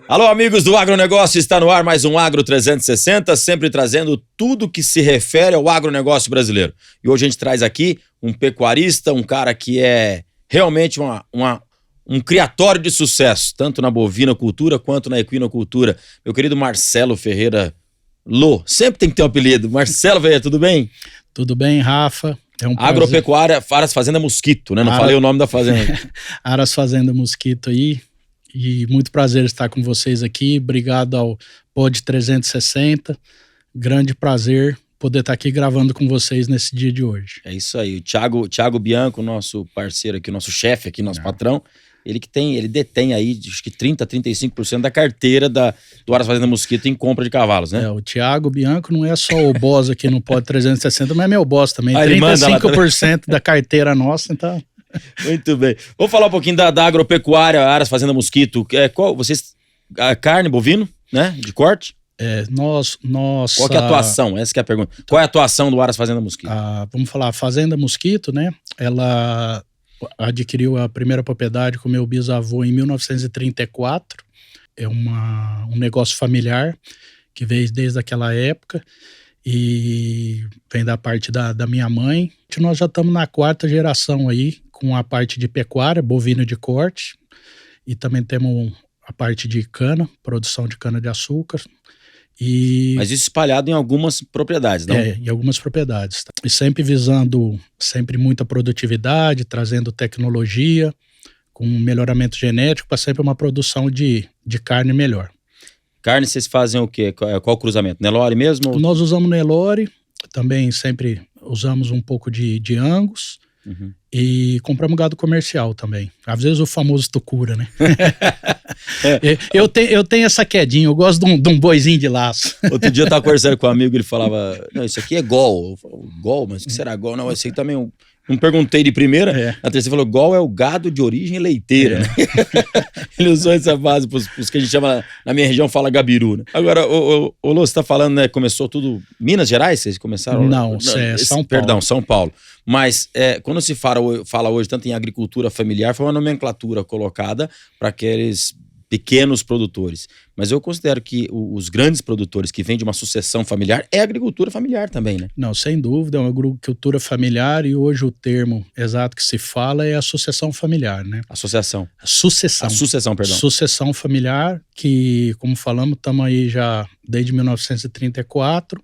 Alô, amigos do Agronegócio, está no ar mais um Agro 360, sempre trazendo tudo que se refere ao agronegócio brasileiro. E hoje a gente traz aqui um pecuarista, um cara que é realmente um criatório de sucesso, tanto na bovinocultura quanto na equinocultura. Meu querido Marcelo Ferreira Lô, sempre tem que ter um apelido. Marcelo Ferreira, tudo bem? Tudo bem, Rafa? É um prazer. Agropecuária Aras Fazenda Mosquito, né? Não falei o nome da fazenda. Aras Fazenda Mosquito aí. E muito prazer estar com vocês aqui. Obrigado ao Pod 360. Grande prazer poder estar aqui gravando com vocês nesse dia de hoje. É isso aí. O Thiago Bianco, nosso parceiro aqui, nosso chefe aqui, nosso patrão, ele detém aí, acho que 35% da carteira do Aras Fazenda Mosquito em compra de cavalos, né? O Thiago Bianco não é só o boss aqui no Pod 360, mas é meu boss também. 35% da carteira nossa, então... Muito bem. Vamos falar um pouquinho da agropecuária Aras Fazenda Mosquito. Carne, bovino, né? De corte? Qual que é a atuação? Essa que é a pergunta. Qual é a atuação do Aras Fazenda Mosquito? Vamos falar, a Fazenda Mosquito, né? Ela adquiriu a primeira propriedade com meu bisavô em 1934. É um negócio familiar que veio desde aquela época e vem da parte da minha mãe. Nós já estamos na 4ª geração aí, com a parte de pecuária, bovino de corte, e também temos a parte de cana, produção de cana-de-açúcar. Mas isso espalhado em algumas propriedades, não? Em algumas propriedades. E sempre visando muita produtividade, trazendo tecnologia, com melhoramento genético, para sempre uma produção de carne melhor. Carne vocês fazem o quê? Qual o cruzamento? Nelore mesmo? Nós usamos Nelore, também sempre usamos um pouco de Angus. Uhum. E compramos gado comercial também. Às vezes o famoso tucura, né? Eu tenho essa quedinha, eu gosto de um boizinho de laço. Outro dia eu tava conversando com um amigo, ele falava, não, isso aqui é gol. Eu falo, gol? Mas o que será gol? Não, esse aí também não perguntei de primeira. Na terceira falou, gol é o gado de origem leiteira. Né? Ele usou essa base pros que a gente chama, na minha região fala gabiru, né? Agora, o Lô, você tá falando, né, começou tudo Minas Gerais? Vocês começaram? Não, é São Paulo. Perdão, São Paulo. Mas quando se fala hoje tanto em agricultura familiar, foi uma nomenclatura colocada para aqueles pequenos produtores. Mas eu considero que os grandes produtores que vêm de uma sucessão familiar é agricultura familiar também, né? Não, sem dúvida, é uma agricultura familiar e hoje o termo exato que se fala é a sucessão familiar, né? Sucessão, perdão. Sucessão familiar, que, como falamos, estamos aí já desde 1934,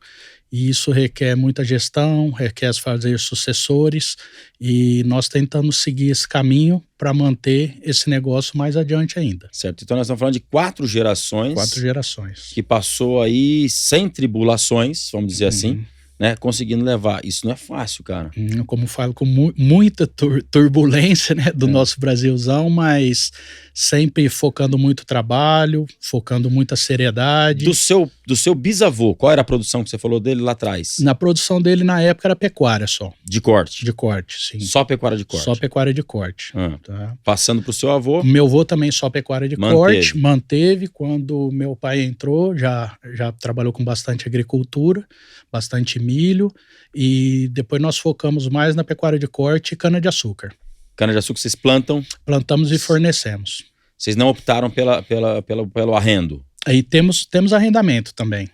e isso requer muita gestão, requer fazer sucessores, e nós tentamos seguir esse caminho para manter esse negócio mais adiante ainda. Certo, então nós estamos falando de 4 gerações. 4 gerações. Que passou aí sem tribulações, vamos dizer assim, né, conseguindo levar. Isso não é fácil, cara. Como falo, com muita turbulência, né, do nosso Brasilzão, mas sempre focando muito trabalho, focando muita seriedade. Do seu bisavô, qual era a produção que você falou dele lá atrás? Na produção dele, na época, era pecuária só. De corte? De corte, sim. Só pecuária de corte? Só pecuária de corte. Tá. Passando pro seu avô? Meu avô também só pecuária de corte. Manteve. Quando meu pai entrou, já trabalhou com bastante agricultura, bastante milho, e depois nós focamos mais na pecuária de corte e cana-de-açúcar. Cana-de-açúcar vocês plantam? Plantamos e fornecemos. Vocês não optaram pelo arrendo? Aí temos arrendamento também.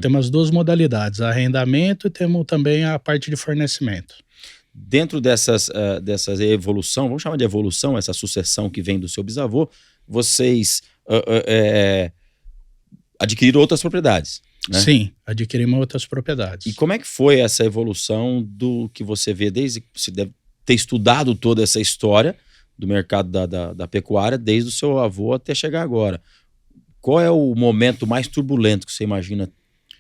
Temos as 2 modalidades, arrendamento e temos também a parte de fornecimento. Dentro dessas evolução, vamos chamar de evolução, essa sucessão que vem do seu bisavô, vocês adquiriram outras propriedades, né? Sim, adquirimos outras propriedades. E como é que foi essa evolução do que você vê desde que você deve ter estudado toda essa história do mercado da pecuária, desde o seu avô até chegar agora? Qual é o momento mais turbulento que você imagina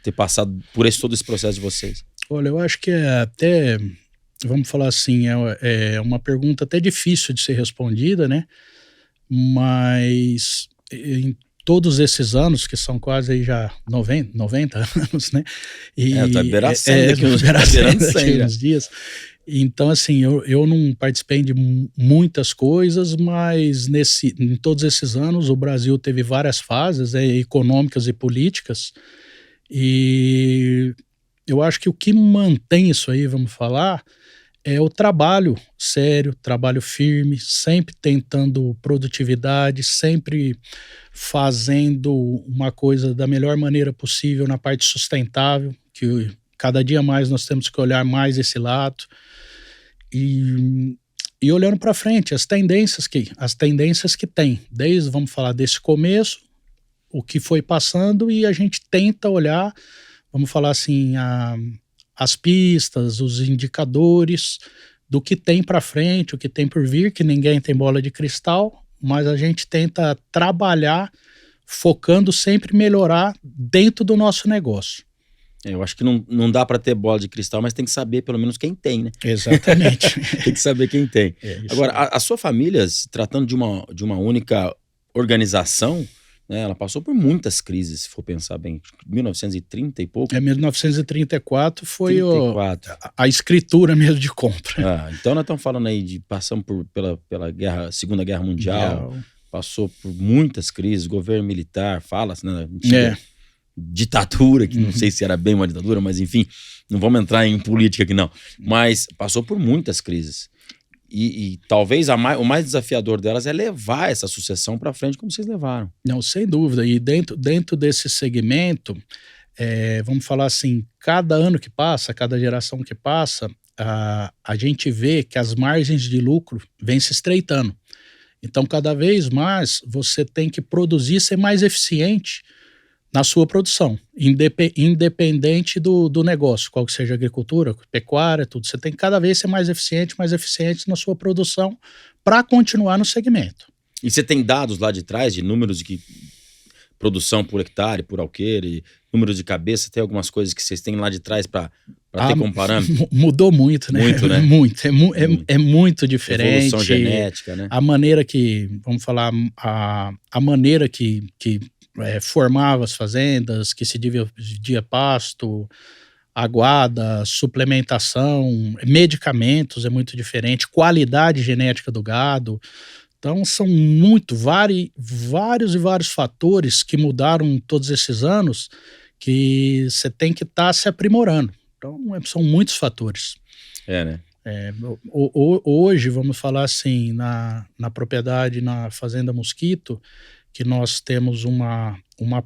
ter passado por todo esse processo de vocês? Olha, eu acho que é até, vamos falar assim, é uma pergunta até difícil de ser respondida, né? Mas em todos esses anos, que são quase aí já 90 anos, né? Tá beirando 100 daqui uns dias. Então, assim, eu não participei de muitas coisas, mas em todos esses anos o Brasil teve várias fases, econômicas e políticas, e eu acho que o que mantém isso aí, vamos falar, É o trabalho sério, trabalho firme, sempre tentando produtividade, sempre fazendo uma coisa da melhor maneira possível na parte sustentável, que cada dia mais nós temos que olhar mais esse lado. E olhando para frente, as tendências que tem, desde, vamos falar, desse começo, o que foi passando, e a gente tenta olhar, vamos falar assim, as pistas, os indicadores do que tem para frente, o que tem por vir, que ninguém tem bola de cristal, mas a gente tenta trabalhar focando sempre melhorar dentro do nosso negócio. Eu acho que não dá para ter bola de cristal, mas tem que saber pelo menos quem tem, né? Exatamente. Tem que saber quem tem. Agora, aí. a sua família, se tratando de uma única organização, né, ela passou por muitas crises, se for pensar bem. 1930 e pouco. 1934 foi 34. A escritura mesmo de compra. Então nós estamos falando aí de passamos pela Segunda Guerra Mundial, passou por muitas crises, governo militar, fala-se, né? Ditadura, que não sei se era bem uma ditadura, mas enfim, não vamos entrar em política aqui não. Mas passou por muitas crises. E talvez o mais desafiador delas é levar essa sucessão para frente como vocês levaram. Não, sem dúvida. E dentro desse segmento, vamos falar assim, cada ano que passa, cada geração que passa, a gente vê que as margens de lucro vêm se estreitando. Então, cada vez mais, você tem que produzir, ser mais eficiente na sua produção, independente do negócio, qual que seja agricultura, pecuária, tudo. Você tem que cada vez ser mais eficiente na sua produção para continuar no segmento. E você tem dados lá de trás de números de produção por hectare, por alqueire, números de cabeça, tem algumas coisas que vocês têm lá de trás para ter comparando? Mudou muito, né? Muito, né? Muito. É muito diferente. Evolução genética, né? A maneira que, vamos falar, a maneira que formava as fazendas, que se dividia pasto, aguada, suplementação, medicamentos é muito diferente, qualidade genética do gado. Então são vários fatores que mudaram todos esses anos que você tem que estar se aprimorando. Então são muitos fatores. Né? Hoje, vamos falar assim, na propriedade, na Fazenda Mosquito, que nós temos uma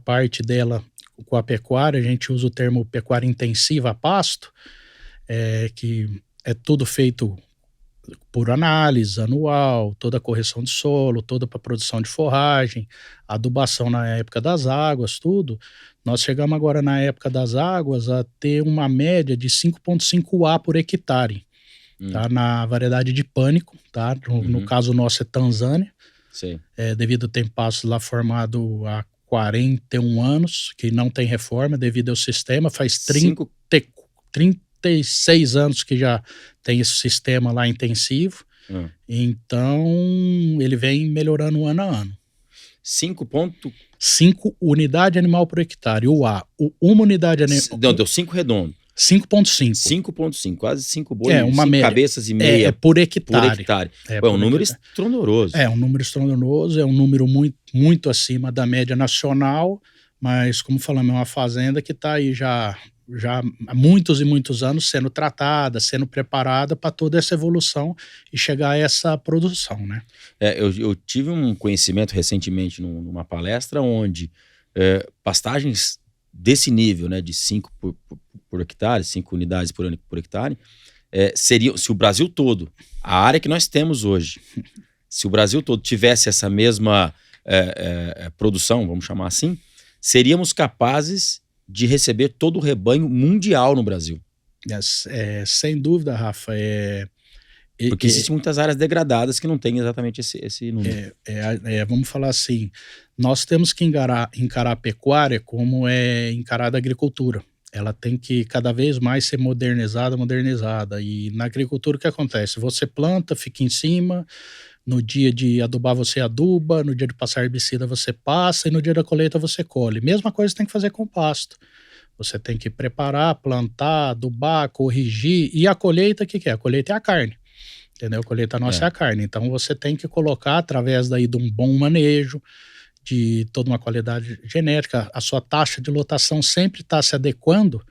parte dela com a pecuária, a gente usa o termo pecuária intensiva a pasto, que é tudo feito por análise anual, toda a correção de solo, toda para produção de forragem, adubação na época das águas, tudo. Nós chegamos agora na época das águas a ter uma média de 5,5 A por hectare, tá? Na variedade de pânico, tá? No caso nosso é Tanzânia. Sim. Devido a ter pasto lá formado há 41 anos, que não tem reforma devido ao sistema, faz 36 anos que já tem esse sistema lá intensivo, então ele vem melhorando ano a ano. 5 unidade animal por hectare, uma unidade animal... Não, deu 5 redondo. 5,5. 5,5, quase 5 bois, 5 cabeças e meia por hectare. É um número estrondoso. É um número estrondoso, é um número muito acima da média nacional, mas como falamos, é uma fazenda que está aí já há muitos e muitos anos sendo tratada, sendo preparada para toda essa evolução e chegar a essa produção, né? Eu tive um conhecimento recentemente numa palestra onde pastagens desse nível, né, de 5 por hectare, 5 unidades por hectare, seria, se o Brasil todo, a área que nós temos hoje, se o Brasil todo tivesse essa mesma produção, vamos chamar assim, seríamos capazes de receber todo o rebanho mundial no Brasil. Sem dúvida, Rafa. Porque existem muitas áreas degradadas que não têm exatamente esse número. Vamos falar assim, nós temos que encarar a pecuária como é encarada a agricultura. Ela tem que cada vez mais ser modernizada. E na agricultura o que acontece? Você planta, fica em cima, no dia de adubar você aduba, no dia de passar herbicida você passa e no dia da colheita você colhe. Mesma coisa você tem que fazer com pasto. Você tem que preparar, plantar, adubar, corrigir. E a colheita, o que é? A colheita é a carne. Entendeu? A colheita nossa é a carne. Então você tem que colocar, através daí de um bom manejo, de toda uma qualidade genética, a sua taxa de lotação sempre está se adequando,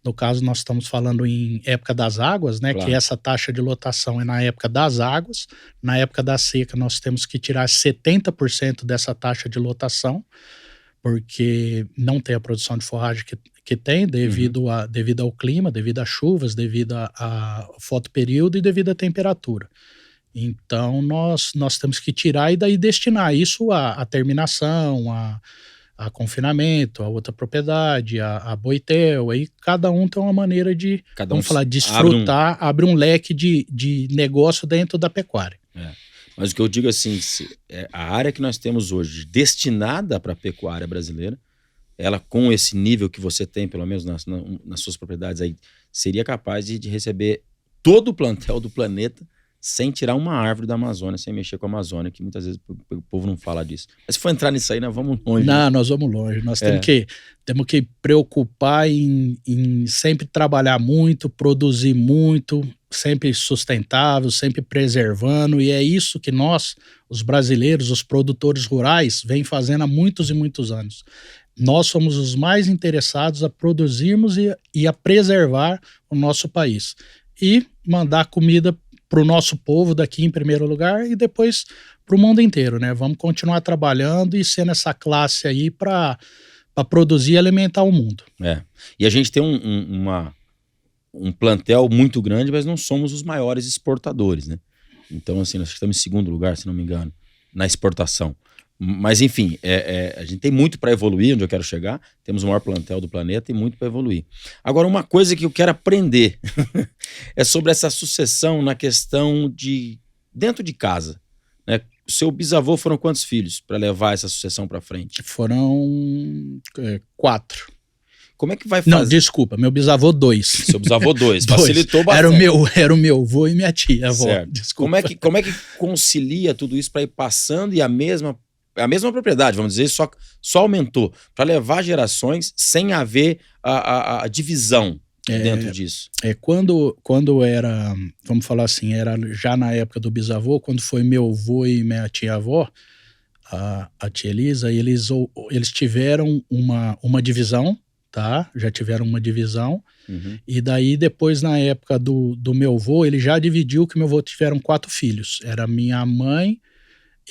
No caso, nós estamos falando em época das águas, né? Claro. Que essa taxa de lotação é na época das águas. Na época da seca, nós temos que tirar 70% dessa taxa de lotação, porque não tem a produção de forragem que tem, devido ao clima, devido às chuvas, devido a fotoperíodo e devido à temperatura. Então, nós temos que tirar e daí destinar isso à terminação, a confinamento, a outra propriedade, a boitel. Aí cada um tem uma maneira de, vamos falar, desfrutar, abre um leque de negócio dentro da pecuária. Mas o que eu digo assim, a área que nós temos hoje destinada para a pecuária brasileira, ela com esse nível que você tem, pelo menos nas suas propriedades aí, seria capaz de receber todo o plantel do planeta sem tirar uma árvore da Amazônia, sem mexer com a Amazônia, que muitas vezes o povo não fala disso. Mas se for entrar nisso aí, nós vamos longe. Não, nós vamos longe. Nós temos que preocupar em sempre trabalhar muito, produzir muito, sempre sustentável, sempre preservando, e é isso que nós, os brasileiros, os produtores rurais, vem fazendo há muitos e muitos anos. Nós somos os mais interessados a produzirmos e a preservar o nosso país. E mandar comida para o nosso povo daqui em primeiro lugar e depois para o mundo inteiro, né? Vamos continuar trabalhando e sendo essa classe aí para produzir e alimentar o mundo. E a gente tem um plantel muito grande, mas não somos os maiores exportadores, né? Então, assim, nós estamos em segundo lugar, se não me engano, na exportação. Mas, enfim, a gente tem muito para evoluir, onde eu quero chegar. Temos o maior plantel do planeta e muito para evoluir. Agora, uma coisa que eu quero aprender é sobre essa sucessão na questão de dentro de casa, né? O seu bisavô foram quantos filhos para levar essa sucessão para frente? Foram 4. Como é que vai fazer? Não, desculpa, meu bisavô 2. Seu bisavô 2, facilitou bastante. Era o meu avô e minha tia, avó. Certo. Desculpa. Como é que concilia tudo isso para ir passando e a mesma propriedade, vamos dizer, só aumentou, para levar gerações sem haver a divisão dentro disso? Quando era, vamos falar assim, era já na época do bisavô, quando foi meu avô e minha tia-avó, a tia Elisa, eles tiveram uma divisão, tá? Já tiveram uma divisão, e daí depois na época do meu avô, ele já dividiu que meu avô tiveram 4 filhos, era minha mãe,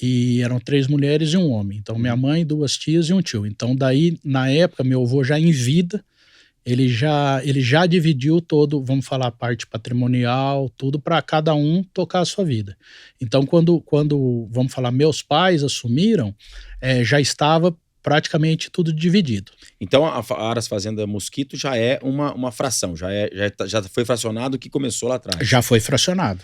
e eram 3 mulheres e um homem. Então, minha mãe, 2 tias e um tio. Então, daí, na época, meu avô já em vida, ele já dividiu todo, vamos falar, a parte patrimonial, tudo para cada um tocar a sua vida. Então, quando vamos falar, meus pais assumiram, já estava praticamente tudo dividido. Então, a Aras Fazenda Mosquito já é uma fração, já foi fracionado, que começou lá atrás. Já foi fracionado.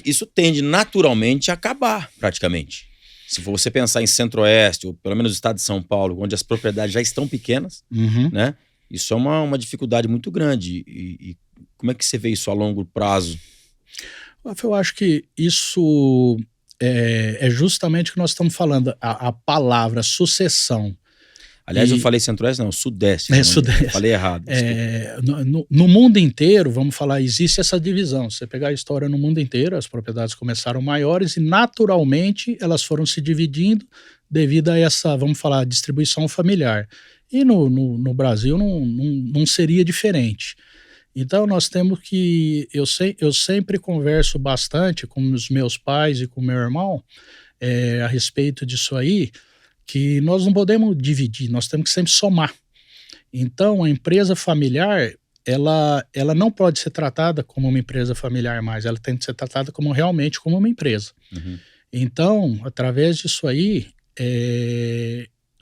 Isso tende naturalmente a acabar, praticamente. Se você pensar em Centro-Oeste, ou pelo menos o estado de São Paulo, onde as propriedades já estão pequenas, né? Isso é uma dificuldade muito grande. E como é que você vê isso a longo prazo? Eu acho que isso é justamente o que nós estamos falando, a palavra sucessão. Aliás, eu falei Centro-Oeste, não, Sudeste. Sudeste. Falei errado. No mundo inteiro, vamos falar, existe essa divisão. Se você pegar a história no mundo inteiro, as propriedades começaram maiores e naturalmente elas foram se dividindo devido a essa, vamos falar, distribuição familiar. E no Brasil não seria diferente. Então nós temos que, eu sempre converso bastante com os meus pais e com o meu irmão a respeito disso aí, que nós não podemos dividir, nós temos que sempre somar. Então a empresa familiar, ela não pode ser tratada como uma empresa familiar mais, ela tem que ser tratada realmente como uma empresa. Então, através disso aí,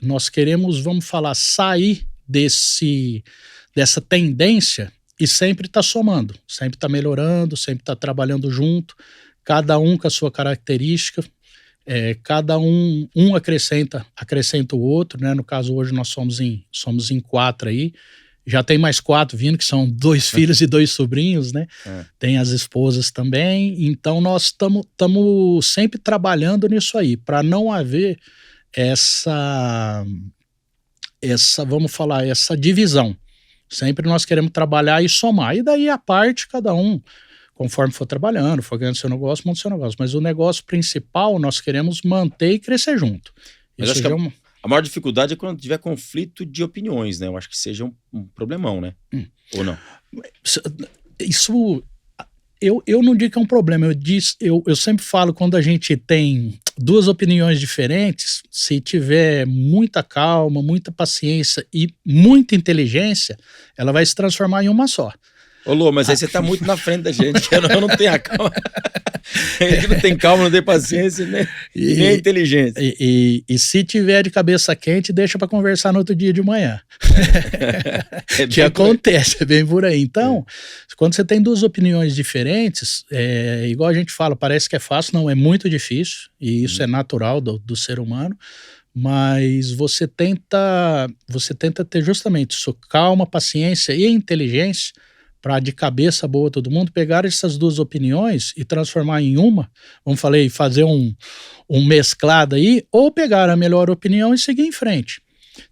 nós queremos, vamos falar, sair dessa tendência e sempre tá somando, sempre tá melhorando, sempre tá trabalhando junto, cada um com a sua característica, cada um acrescenta o outro, né? No caso, hoje nós somos em 4 aí, já tem mais 4 vindo, que são 2 filhos e 2 sobrinhos, né? Tem as esposas também, então nós estamos sempre trabalhando nisso aí, para não haver essa, vamos falar, essa divisão. Sempre nós queremos trabalhar e somar. E daí a parte, cada um, conforme for trabalhando, for ganhando seu negócio, monta seu negócio. Mas o negócio principal nós queremos manter e crescer junto. Mas acho que A maior dificuldade é quando tiver conflito de opiniões, né? Eu acho que seja um problemão, né? Ou não? Isso... Eu não digo que é um problema, eu sempre falo, quando a gente tem duas opiniões diferentes, se tiver muita calma, muita paciência e muita inteligência, ela vai se transformar em uma só. Ô, Lô, mas aí você tá muito na frente da gente, que eu não tenho a calma. A gente não tem calma, não tem paciência, nem a inteligência. E se tiver de cabeça quente, deixa para conversar no outro dia de manhã. Que acontece, é bem por aí. Então, quando você tem duas opiniões diferentes, igual a gente fala, parece que é fácil, não, é muito difícil, e isso é natural do ser humano, mas você tenta ter justamente isso, calma, paciência e inteligência, para de cabeça boa todo mundo, pegar essas duas opiniões e transformar em uma, fazer um mesclado aí, ou pegar a melhor opinião e seguir em frente.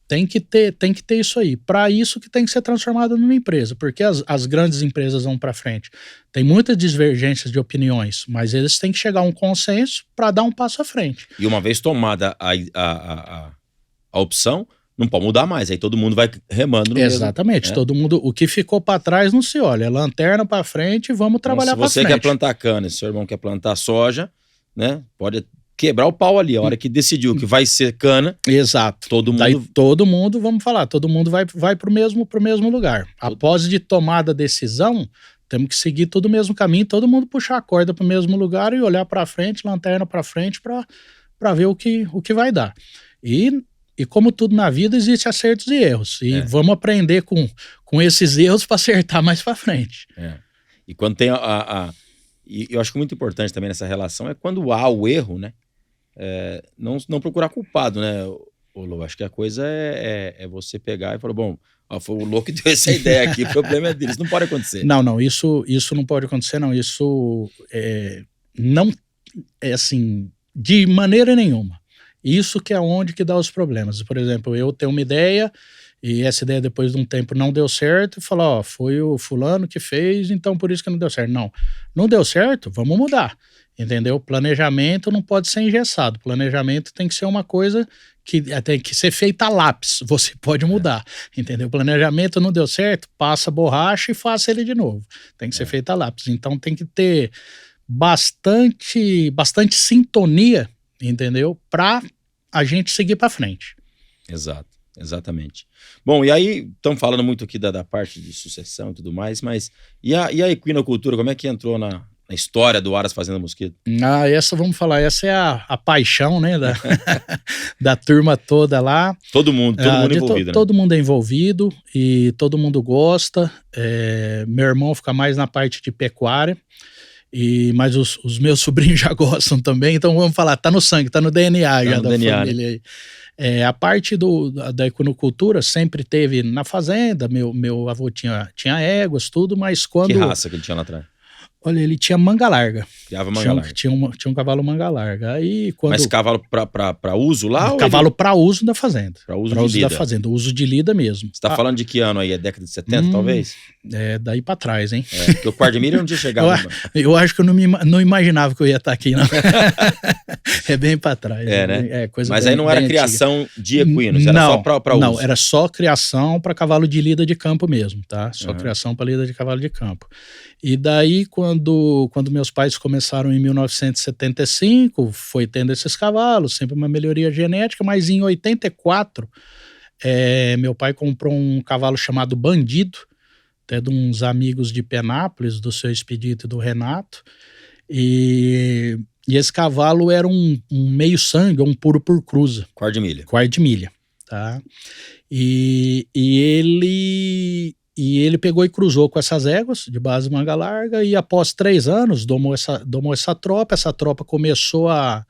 Tem que ter isso aí. Para isso que tem que ser transformado numa empresa, porque as grandes empresas vão para frente. Tem muitas divergências de opiniões, mas eles têm que chegar a um consenso para dar um passo à frente. E uma vez tomada a opção, não pode mudar mais, aí todo mundo vai remando no Exatamente, mesmo, todo mundo, o que ficou para trás não se olha, é lanterna para frente e vamos trabalhar para frente. Se você quer plantar cana e seu irmão quer plantar soja, né, pode quebrar o pau ali, a hora que decidiu que vai ser cana. Exato. Daí todo mundo, vamos falar, todo mundo vai pro mesmo lugar. Após de tomada a decisão, temos que seguir todo o mesmo caminho, todo mundo puxar a corda pro mesmo lugar e olhar para frente, lanterna para frente, para ver o que vai dar. E como tudo na vida, existe acertos e erros. E vamos aprender com esses erros para acertar mais para frente. E quando tem e eu acho que muito importante também nessa relação é quando há o erro, né? Não procurar culpado, né? Lô, acho que a coisa é você pegar e falar, bom, foi o Lô que deu essa ideia aqui, o problema é dele, isso não pode acontecer. Não, isso não pode acontecer, não. Isso não é assim, de maneira nenhuma. Isso que é onde que dá os problemas. Por exemplo, eu tenho uma ideia e essa ideia depois de um tempo não deu certo e falar, foi o fulano que fez, então por isso que não deu certo. Não deu certo, vamos mudar, entendeu? Planejamento não pode ser engessado. Planejamento tem que ser uma coisa que tem que ser feita a lápis, você pode mudar, entendeu? Planejamento não deu certo, passa borracha e faça ele de novo. Tem que ser feito a lápis. Então tem que ter bastante sintonia, entendeu? Para a gente seguir para frente. Exato, exatamente. Bom, e aí, estamos falando muito aqui da parte de sucessão e tudo mais, mas e a equinocultura, como é que entrou na história do Aras Fazenda Mosquito? Essa é a paixão, né, da turma toda lá. Todo mundo envolvido, né? Todo mundo é envolvido e todo mundo gosta. Meu irmão fica mais na parte de pecuária. Mas os meus sobrinhos já gostam também, então vamos falar, tá no sangue, tá no DNA já da família aí. A parte da equinocultura sempre teve na fazenda, meu avô tinha éguas, tudo, mas quando... Que raça que ele tinha lá atrás? Olha, ele tinha manga larga. Criava manga larga. Tinha um cavalo manga larga. Mas cavalo pra uso lá? Cavalo pra uso da fazenda. Pra uso de lida. Da fazenda, uso de lida mesmo. Você tá falando de que ano aí? É década de 70, talvez? Daí pra trás, hein? Porque o quarto de milha não tinha chegado. Eu acho que eu não imaginava que eu ia estar aqui, não. É bem pra trás. Né? Mas bem, aí não era criação de equinos, era só pra uso. Não, era só criação para cavalo de lida de campo mesmo, tá? Só criação para lida de cavalo de campo. E daí, quando meus pais começaram em 1975, foi tendo esses cavalos, sempre uma melhoria genética, mas em 84, meu pai comprou um cavalo chamado Bandido, até de uns amigos de Penápolis, do seu Expedito e do Renato, e esse cavalo era um meio sangue, um puro por cruza. Quarto de milha, tá? E ele pegou e cruzou com essas éguas de base manga larga e após 3 anos domou essa tropa começou a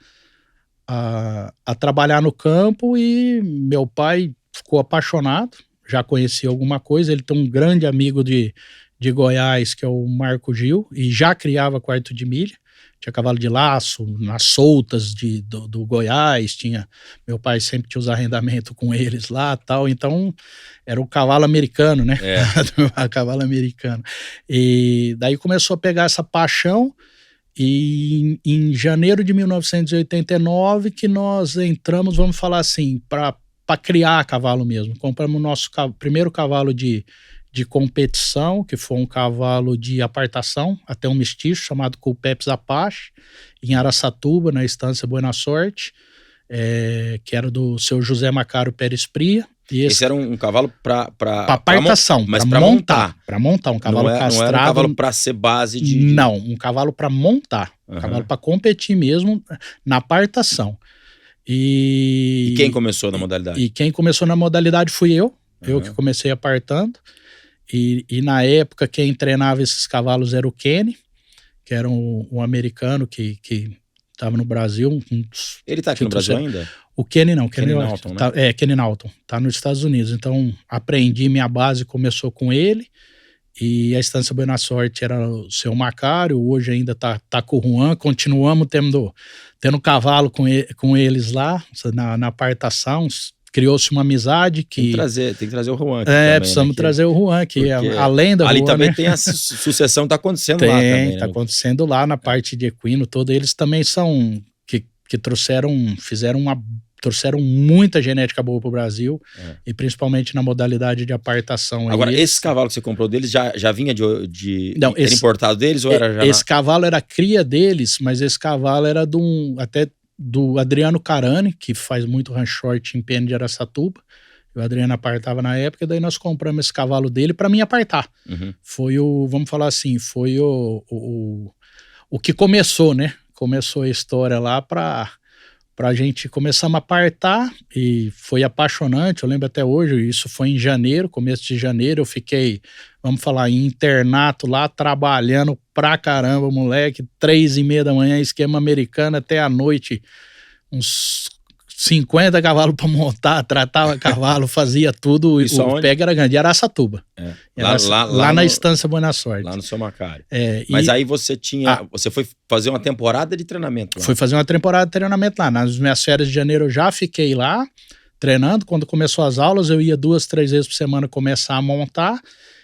trabalhar no campo e meu pai ficou apaixonado, já conhecia alguma coisa, ele tem um grande amigo de Goiás que é o Marco Gil e já criava quarto de milha, tinha cavalo de laço, nas soltas do Goiás, meu pai sempre tinha os arrendamentos com eles lá tal, então era o cavalo americano, né? O cavalo americano. E daí começou a pegar essa paixão e em janeiro de 1989 que nós entramos, vamos falar assim, para para criar cavalo mesmo. Compramos o nosso primeiro cavalo de competição, que foi um cavalo de apartação, até um mestiço chamado Culpepes Apache, em Araçatuba, na Estância Boa Sorte, que era do seu José Macário Pérez Pria. E esse era um cavalo para apartação, mas para montar. Para montar, um cavalo castrado. Não era um cavalo para ser base de... Não, um cavalo para montar. Um cavalo para competir mesmo na apartação. E quem começou na modalidade? E quem começou na modalidade fui eu. Eu que comecei apartando. E na época quem treinava esses cavalos era o Kenny, que era um americano que estava no Brasil. Ele está aqui no Brasil ainda? O Kenny não. Kenny Naughton, né? Kenny Naughton. Está nos Estados Unidos. Então aprendi, minha base começou com ele. E a Estância Boa Sorte era o seu Macário. Hoje ainda tá com o Juan. Continuamos tendo cavalo com eles lá na apartação. Criou-se uma amizade que... Tem que trazer o Juan aqui também, precisamos trazer o Juan, que além da ali Juan, também né? tem a sucessão, tá acontecendo lá também, tá acontecendo lá na parte de equino, todos eles também são que trouxeram muita genética boa pro Brasil, e principalmente na modalidade de apartação. Agora, esse cavalo que você comprou deles já vinha Não, era importado deles ou era já... Esse cavalo era cria deles, mas esse cavalo era do Adriano Carani, que faz muito ranchote em Pena de Araçatuba. O Adriano apartava na época, daí nós compramos esse cavalo dele para mim apartar. Foi vamos falar assim, foi o que começou, né? Começou a história lá pra gente começar a apartar, e foi apaixonante. Eu lembro até hoje, isso foi em janeiro, começo de janeiro, eu fiquei, vamos falar, em internato lá, trabalhando pra caramba, moleque, 3:30 da manhã, esquema americano, até a noite, uns 50 cavalos pra montar, tratava cavalo, fazia tudo. O pega era grande, Araçatuba. Lá na Estância Boa Sorte. Lá no seu Macário. Mas aí você você foi fazer uma temporada de treinamento lá. Fui fazer uma temporada de treinamento lá. Nas minhas férias de janeiro eu já fiquei lá, treinando. Quando começou as aulas, eu ia 2-3 vezes por semana começar a montar.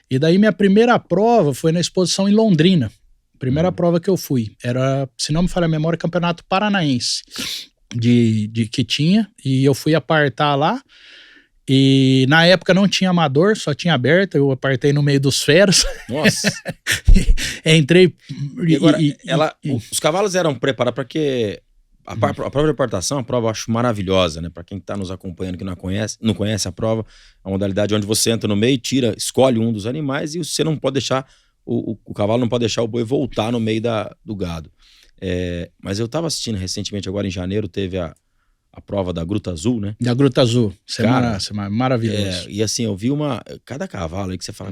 E daí minha primeira prova foi na exposição em Londrina. Primeira prova que eu fui. Era, se não me falha a memória, Campeonato Paranaense. Que tinha, e eu fui apartar lá, e na época não tinha amador, só tinha aberto, eu apartei no meio dos feras. Nossa! Entrei... Os cavalos eram preparados para que... A prova de apartação é uma prova, eu acho, maravilhosa, né? Para quem está nos acompanhando que não conhece a prova, a modalidade onde você entra no meio, escolhe um dos animais, e você não pode deixar, o cavalo não pode deixar o boi voltar no meio do gado. Mas eu estava assistindo recentemente, agora em janeiro, teve a prova da Gruta Azul, né? Da Gruta Azul, maravilhoso. E assim, eu vi cada cavalo aí que você fala,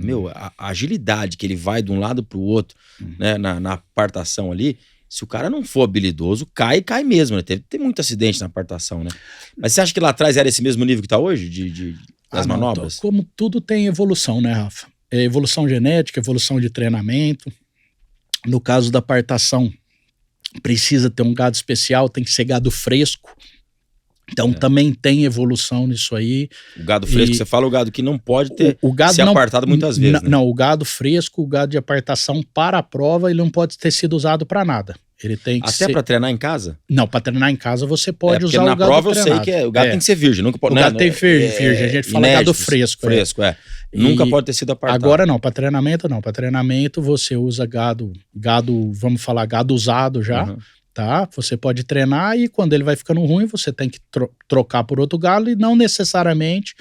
a agilidade que ele vai de um lado pro outro, né, na apartação ali, se o cara não for habilidoso, cai mesmo, né? Tem muito acidente na apartação, né? Mas você acha que lá atrás era esse mesmo nível que tá hoje, das manobras? Como tudo tem evolução, né, Rafa? Evolução genética, evolução de treinamento. No caso da apartação, precisa ter um gado especial, tem que ser gado fresco. Então também tem evolução nisso aí. O gado fresco, você fala o gado que não pode ser apartado muitas vezes, né? Não, o gado fresco, o gado de apartação para a prova, ele não pode ter sido usado para nada. Ele tem que Até para treinar em casa? Não, para treinar em casa você pode usar o gado treinado. Na prova treinado. Eu sei que o gado tem que ser virgem. Nunca pode, o gado tem virgem, a gente fala gado fresco. Fresco, Nunca pode ter sido apartado. Agora não, para treinamento não. Para treinamento você usa gado, vamos falar, gado usado já. Tá? Você pode treinar, e quando ele vai ficando ruim, você tem que trocar por outro gado, e não necessariamente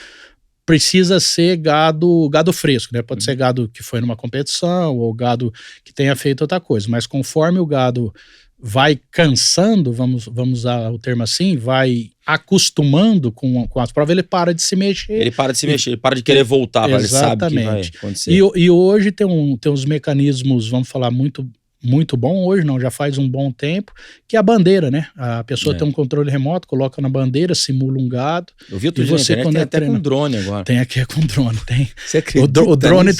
precisa ser gado fresco, né? Pode ser gado que foi numa competição, ou gado que tenha feito outra coisa, mas conforme o gado vai cansando, vamos usar o termo assim, vai acostumando com as provas, ele para de se mexer. Ele para de querer voltar, ele sabe que vai acontecer. E hoje tem uns mecanismos, vamos falar, muito bom, hoje não, já faz um bom tempo, que é a bandeira, né? A pessoa tem um controle remoto, coloca na bandeira, simula um gado. Eu vi outro dia, tem até com drone agora. Tem aqui com drone, tem. Você acredita o drone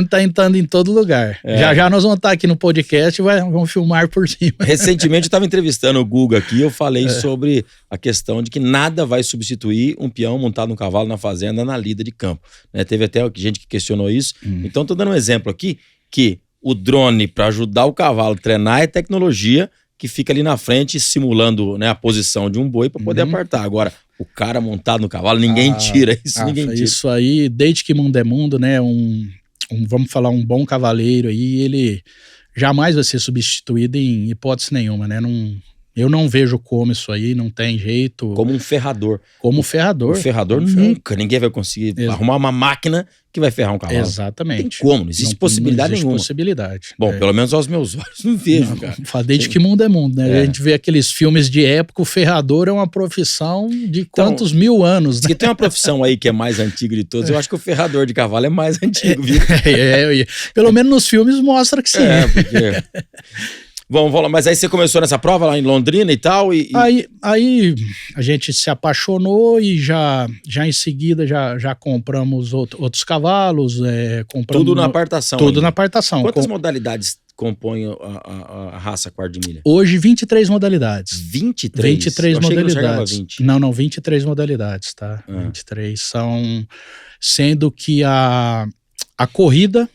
tá entrando em todo lugar. Já nós vamos estar aqui no podcast e vamos filmar por cima. Recentemente eu estava entrevistando o Guga aqui, eu falei sobre a questão de que nada vai substituir um peão montado num cavalo na fazenda, na lida de campo. Né? Teve até gente que questionou isso. Então tô dando um exemplo aqui, que o drone, para ajudar o cavalo a treinar, é tecnologia que fica ali na frente simulando, né, a posição de um boi para poder apartar. Agora, o cara montado no cavalo, ninguém tira isso, ninguém tira. Isso aí, desde que mundo é mundo, né, vamos falar, um bom cavaleiro aí, ele jamais vai ser substituído em hipótese nenhuma, né? Eu não vejo como isso aí, não tem jeito. Como um ferrador. Como ferrador. O ferrador nunca, ninguém vai conseguir arrumar uma máquina que vai ferrar um cavalo. Exatamente. Não tem como, não existe possibilidade nenhuma. Não existe possibilidade. Bom, pelo menos aos meus olhos não vejo, cara. Desde que mundo é mundo, né? A gente vê aqueles filmes de época, o ferrador é uma profissão de quantos mil anos, né? Se tem uma profissão aí que é mais antiga de todos, eu acho que o ferrador de cavalo é mais antigo, viu? Pelo menos nos filmes mostra que sim. Porque... Vamos lá, mas aí você começou nessa prova lá em Londrina e tal? Aí a gente se apaixonou e já em seguida já compramos outros cavalos. Tudo na apartação. Tudo na apartação. Quantas modalidades compõem a raça quarto de milha? Hoje, 23 modalidades. 23? 23 modalidades. 20. Não, 23 modalidades, tá? 23 são... Sendo que a corrida,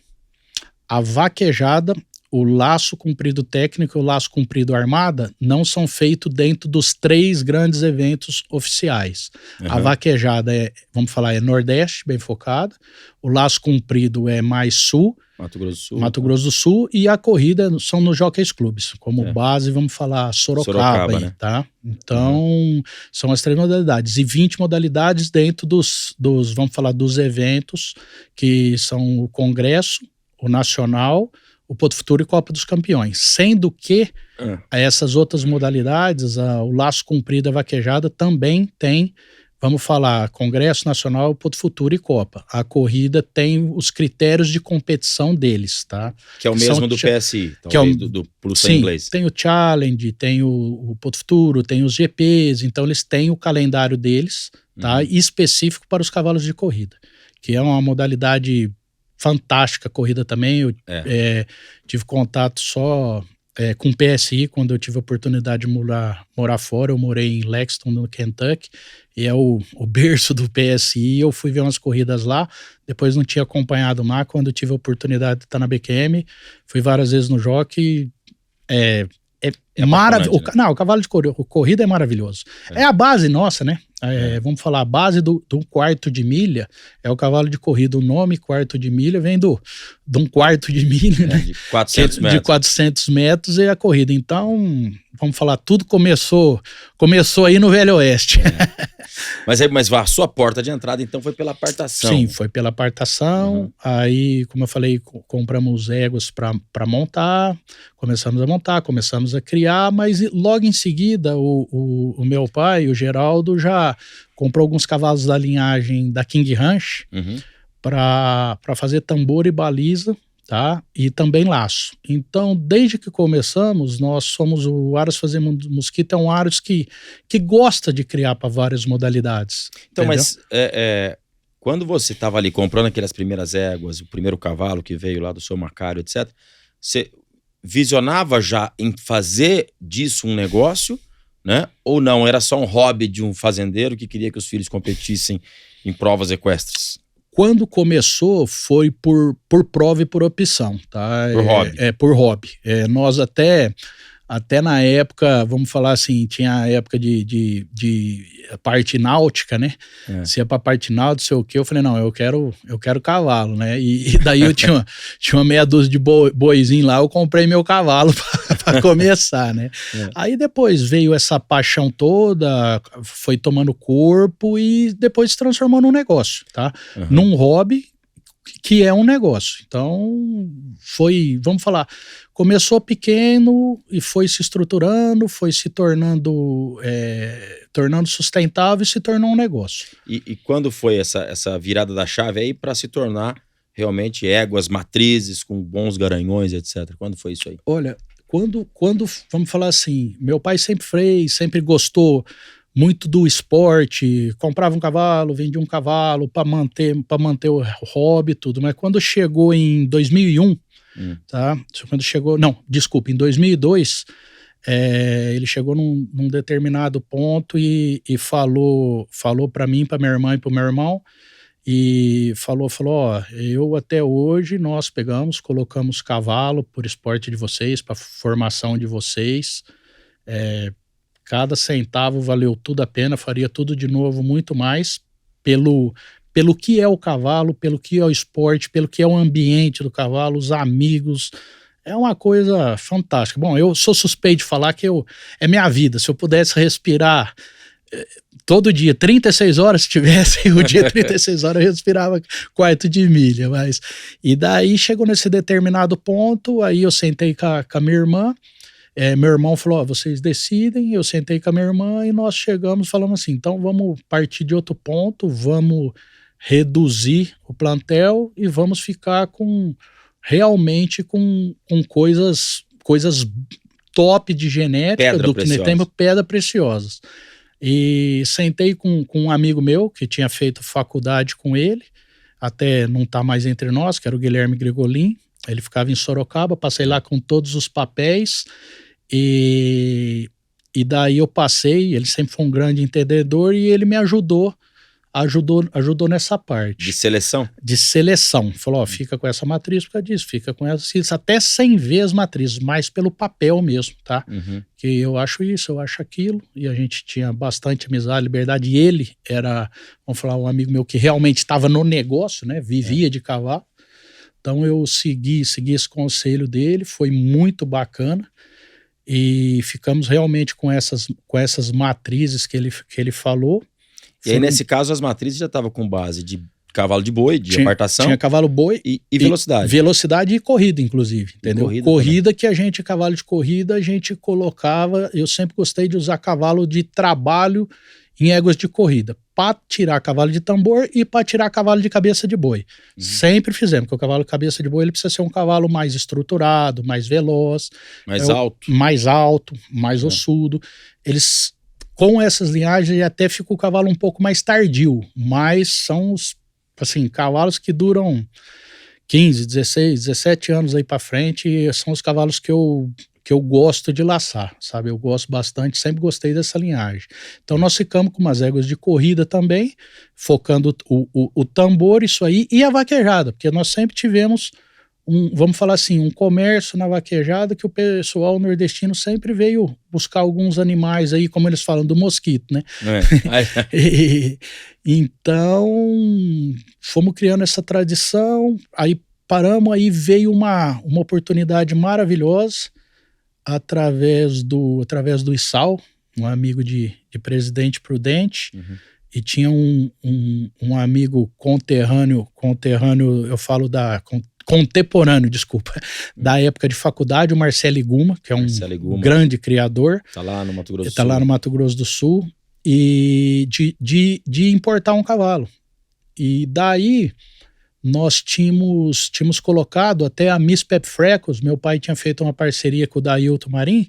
a vaquejada, o laço comprido técnico e o laço comprido armada não são feitos dentro dos 3 grandes eventos oficiais. A vaquejada vamos falar, é Nordeste, bem focada. O laço comprido é mais Sul, Mato Grosso do Sul, e a corrida são nos Jockeys Clubes. Como base, vamos falar Sorocaba aí, né? Tá? Então, são as 3 modalidades. E 20 modalidades dentro dos vamos falar, dos eventos, que são o Congresso, o Nacional, o Potro Futuro e Copa dos Campeões. Sendo que essas outras modalidades, o laço comprido, a vaquejada, também tem, vamos falar, Congresso Nacional, Potro Futuro e Copa. A corrida tem os critérios de competição deles, tá? Que é o mesmo do PSI, que é do Pulsar Inglês. Tem o Challenge, tem o Potro Futuro, tem os GPs, então eles têm o calendário deles, tá? Específico para os cavalos de corrida, que é uma modalidade fantástica corrida também. Eu tive contato só com o PSI quando eu tive a oportunidade de morar fora. Eu morei em Lexington, no Kentucky, e é o berço do PSI. Eu fui ver umas corridas lá, depois não tinha acompanhado mais. Quando eu tive a oportunidade de estar na BQM, fui várias vezes no jockey. Maravilhoso. Né? Não, o cavalo de corrida é maravilhoso. É a base nossa, né? Vamos falar, a base do quarto de milha é o cavalo de corrida. O nome quarto de milha vem de um quarto de milha, né? De 400 metros. De 400 metros e a corrida. Então, vamos falar, tudo começou aí no Velho Oeste. Mas a sua porta de entrada, então, foi pela apartação. Sim, foi pela apartação. Aí, como eu falei, compramos éguas para montar, começamos a criar, mas logo em seguida o meu pai, o Geraldo, já comprou alguns cavalos da linhagem da King Ranch para fazer tambor e baliza, tá? E também laço. Então, desde que começamos, nós somos o Aros Fazendo Mosquito, é um Aros que gosta de criar para várias modalidades. Então, entendeu? mas quando você estava ali comprando aquelas primeiras éguas, o primeiro cavalo que veio lá do seu Macário, etc., você visionava já em fazer disso um negócio, né? Ou não, era só um hobby de um fazendeiro que queria que os filhos competissem em provas equestres? Quando começou, foi por prova e por opção, tá? Por hobby. Por hobby. Nós até na época, vamos falar assim, tinha a época de parte náutica, né? Se ia pra parte náutica, sei o quê, eu falei, não, eu quero cavalo, né? E daí eu tinha uma meia dúzia de boizinho lá, eu comprei meu cavalo para começar, né? Aí depois veio essa paixão toda, foi tomando corpo e depois se transformou num negócio, tá? Num hobby que é um negócio. Então, vamos falar, começou pequeno e foi se estruturando, foi se tornando sustentável e se tornou um negócio. E quando foi essa virada da chave aí para se tornar realmente éguas, matrizes, com bons garanhões, etc? Quando foi isso aí? Olha, quando vamos falar assim, meu pai sempre gostou muito do esporte, comprava um cavalo, vendia um cavalo para manter o hobby e tudo, mas quando chegou em 2001, tá? Em 2002, ele chegou num determinado ponto e falou para mim, para minha irmã e para o meu irmão, e falou, ó, eu até hoje nós colocamos cavalo por esporte de vocês, para formação de vocês, Cada centavo valeu tudo a pena, faria tudo de novo, muito mais, pelo que é o cavalo, pelo que é o esporte, pelo que é o ambiente do cavalo, os amigos. É uma coisa fantástica. Bom, eu sou suspeito de falar que é minha vida. Se eu pudesse respirar todo dia, 36 horas, se tivesse o dia 36 horas, eu respirava quarto de milha. E daí chegou nesse determinado ponto, aí eu sentei com a minha irmã, meu irmão falou, vocês decidem, eu sentei com a minha irmã e nós falamos assim, então vamos partir de outro ponto, vamos reduzir o plantel e vamos ficar realmente com coisas top de genética, do que temos pedra preciosas. E sentei com um amigo meu que tinha feito faculdade com ele, até não tá mais entre nós, que era o Guilherme Grigolin. Ele ficava em Sorocaba, passei lá com todos os papéis e daí eu passei. Ele sempre foi um grande entendedor e ele me ajudou nessa parte. De seleção? De seleção. Falou, fica com essa matriz por causa disso, fica com essa, até 100 vezes as matrizes, mais pelo papel mesmo, tá? Que eu acho isso, eu acho aquilo, e a gente tinha bastante amizade, liberdade, e ele era, vamos falar, um amigo meu que realmente estava no negócio, né? Vivia de cavalo. Então eu segui esse conselho dele, foi muito bacana, e ficamos realmente com essas matrizes que ele falou. E aí, nesse caso, as matrizes já estavam com base de cavalo de boi, de apartação. Tinha cavalo boi e velocidade. Velocidade e corrida, inclusive, entendeu? Corrida que cavalo de corrida, a gente colocava, eu sempre gostei de usar cavalo de trabalho em éguas de corrida, para tirar cavalo de tambor e para tirar cavalo de cabeça de boi. Sempre fizemos, porque o cavalo de cabeça de boi ele precisa ser um cavalo mais estruturado, mais veloz. Mais alto, mais ossudo. Eles... Com essas linhagens até fica o cavalo um pouco mais tardio, mas são os cavalos que duram 15, 16, 17 anos aí para frente, e são os cavalos que eu gosto de laçar, sabe? Eu gosto bastante, sempre gostei dessa linhagem. Então nós ficamos com umas éguas de corrida também, focando o tambor, isso aí, e a vaquejada, porque nós sempre tivemos vamos falar assim, um comércio na vaquejada que o pessoal nordestino sempre veio buscar alguns animais aí, como eles falam, do mosquito, né? Então, fomos criando essa tradição, aí paramos, aí veio uma oportunidade maravilhosa através do Issal, um amigo de Presidente Prudente, e tinha um amigo conterrâneo, eu falo contemporâneo, desculpa, da época de faculdade, o Marcelo Iguma, que é um grande criador. Está lá no Mato Grosso do Sul. Está lá no Mato Grosso do Sul. E de importar um cavalo. E daí nós tínhamos colocado até a Miss Pep Freckles. Meu pai tinha feito uma parceria com o Dailton Marim.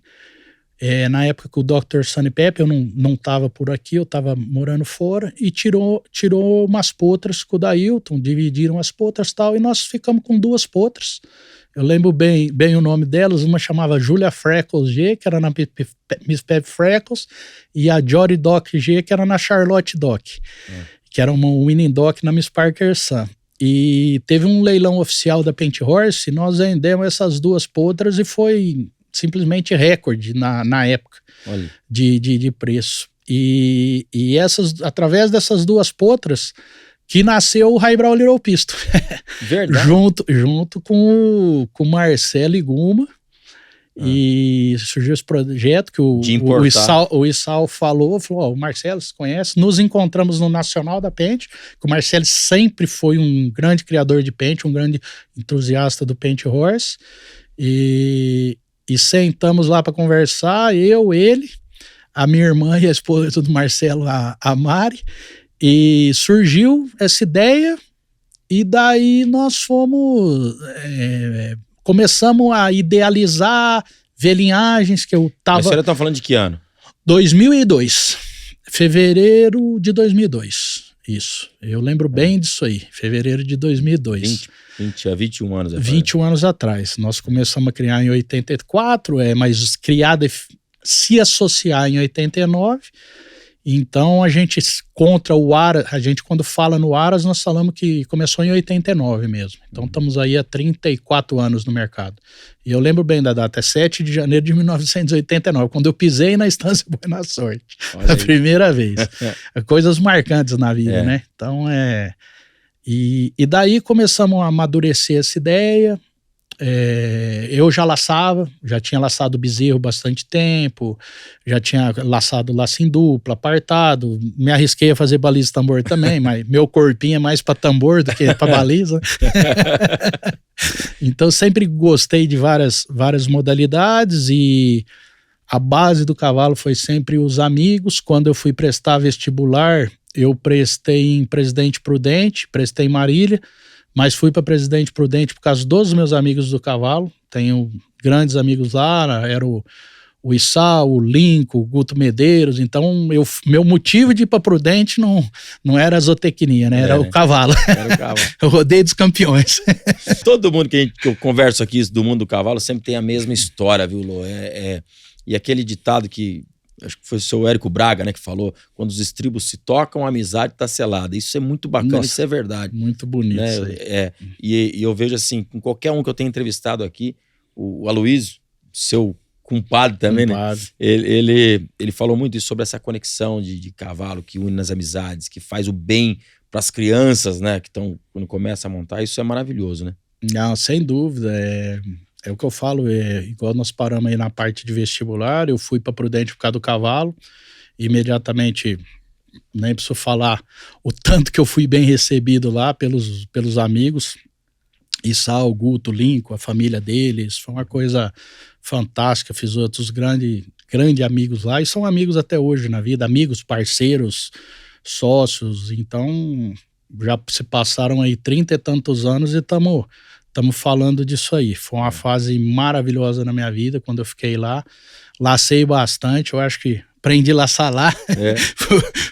Na época que o Dr. Sunny Pep, eu não estava por aqui, eu estava morando fora, e tirou umas potras com o Dailton, dividiram as potras e tal, e nós ficamos com 2 potras. Eu lembro bem o nome delas, uma chamava Julia Freckles G, que era na Miss Pep Freckles, e a Jory Doc G, que era na Charlotte Doc, que era uma winning doc na Miss Parker Sun. E teve um leilão oficial da Paint Horse, e nós vendemos essas 2 potras e foi simplesmente recorde na época de preço. E através dessas 2 potras que nasceu o Highbrow Little Pistol. Verdade. junto com o Marcelo Iguma. E surgiu esse projeto que o Issal falou, o Marcelo, você conhece? Nos encontramos no Nacional da Paint, que o Marcelo sempre foi um grande criador de Paint, um grande entusiasta do Paint Horse. E sentamos lá para conversar, ele, a minha irmã e a esposa do Marcelo, a Mari, e surgiu essa ideia, e daí nós começamos a idealizar, ver linhagens que eu tava... Mas a senhora tá falando de que ano? 2002, fevereiro de 2002, isso, eu lembro bem disso aí, fevereiro de 2002. 21 anos atrás. 21 anos atrás. Nós começamos a criar em 84, mas criar, se associar em 89, Então a gente contra o Aras, a gente quando fala no Aras, nós falamos que começou em 89 mesmo. Então estamos aí há 34 anos no mercado. E eu lembro bem da data, é 7 de janeiro de 1989, quando eu pisei na Estância Boa Sorte, a primeira vez. Coisas marcantes na vida, né? Então E daí começamos a amadurecer essa ideia. Eu já tinha laçado bezerro bastante tempo, já tinha laçado laço em dupla, apartado, me arrisquei a fazer baliza e tambor também, mas meu corpinho é mais para tambor do que para baliza. Então sempre gostei de várias modalidades e a base do cavalo foi sempre os amigos. Quando eu fui prestar vestibular, eu prestei em Presidente Prudente, prestei em Marília, mas fui para Presidente Prudente por causa dos meus amigos do cavalo. Tenho grandes amigos lá, era o Issal, o Lincoln, o Guto Medeiros. Então, meu motivo de ir para Prudente não era a zootecnia, né? Era o cavalo. Era o cavalo. Eu rodei dos campeões. Todo mundo que eu converso aqui do mundo do cavalo sempre tem a mesma história, viu, Lô? E aquele ditado que acho que foi o seu Érico Braga, né, que falou: quando os estribos se tocam, a amizade tá selada. Isso é muito bacana. Nossa, isso é verdade. Muito bonito, né? Isso aí. E eu vejo assim, com qualquer um que eu tenho entrevistado aqui, o Aloysio, seu compadre também, né? Ele falou muito isso, sobre essa conexão de cavalo que une nas amizades, que faz o bem para as crianças, né, que estão, quando começa a montar. Isso é maravilhoso, né? Não, sem dúvida. É o que eu falo, igual nós paramos aí na parte de vestibular, eu fui para Prudente por causa do cavalo, imediatamente, nem preciso falar o tanto que eu fui bem recebido lá pelos amigos, Issal, Guto, Lincoln, a família deles, foi uma coisa fantástica. Fiz outros grandes amigos lá, e são amigos até hoje na vida, amigos, parceiros, sócios. Então já se passaram aí 30 e tantos anos e estamos falando disso aí. Foi uma fase maravilhosa na minha vida quando eu fiquei lá. Lacei bastante, eu acho que aprendi a laçar lá.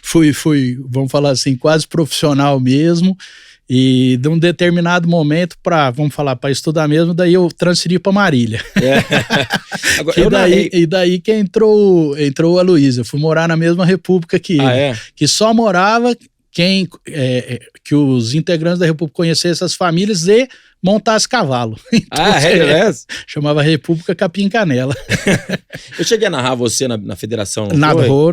fui, vamos falar assim, quase profissional mesmo. E de um determinado momento, para estudar mesmo, daí eu transferi para Marília. Agora, e daí que entrou o Aloysio. Eu fui morar na mesma república que ele, que só morava que os integrantes da república conhecessem as famílias e montasse cavalo. Então, chamava República Capim Canela. Eu cheguei a narrar você na federação,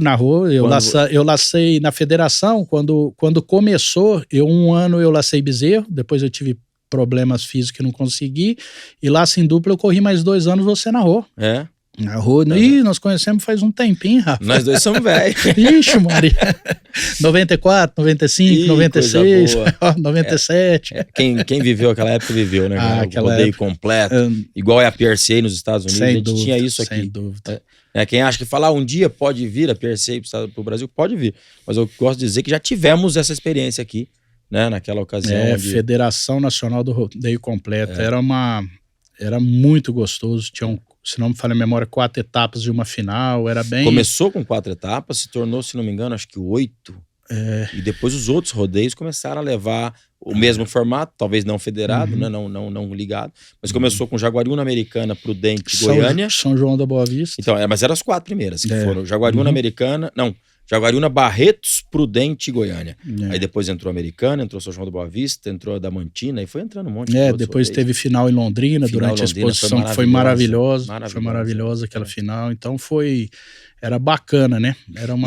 Narrou. Eu lacei na federação, quando começou, um ano eu lacei bezerro, depois eu tive problemas físicos que não consegui, e laço em dupla eu corri mais 2 anos, você narrou. Narrou. Ih, nós conhecemos faz um tempinho, Rafa. Nós dois somos velhos. Ixi, Maria. 94, 95, 96, 97. Quem viveu aquela época viveu, né? O rodeio completo. Igual é a PRCA nos Estados Unidos. A gente tinha isso aqui. Sem dúvida. Quem acha que falar um dia pode vir a PRCA para o Brasil, pode vir. Mas eu gosto de dizer que já tivemos essa experiência aqui, né? Naquela ocasião. Federação Nacional do Rodeio Completo. Era muito gostoso. Tinha se não me falha a memória, 4 etapas de uma final, era bem... Começou com 4 etapas, se tornou, se não me engano, acho que 8. E depois os outros rodeios começaram a levar o mesmo formato, talvez não federado, né? não ligado, mas começou com Jaguariúna Americana, Prudente, Goiânia. São João da Boa Vista. Então, mas eram as 4 primeiras, que foram Jaguariúna Americana, Jaguariúna, Barretos, Prudente e Goiânia. Aí depois entrou a Americana, entrou São João da Boa Vista, entrou a Damantina, e foi entrando um monte de depois teve final em Londrina, durante a exposição, que foi maravilhosa. Foi maravilhosa aquela final. Então era bacana, né?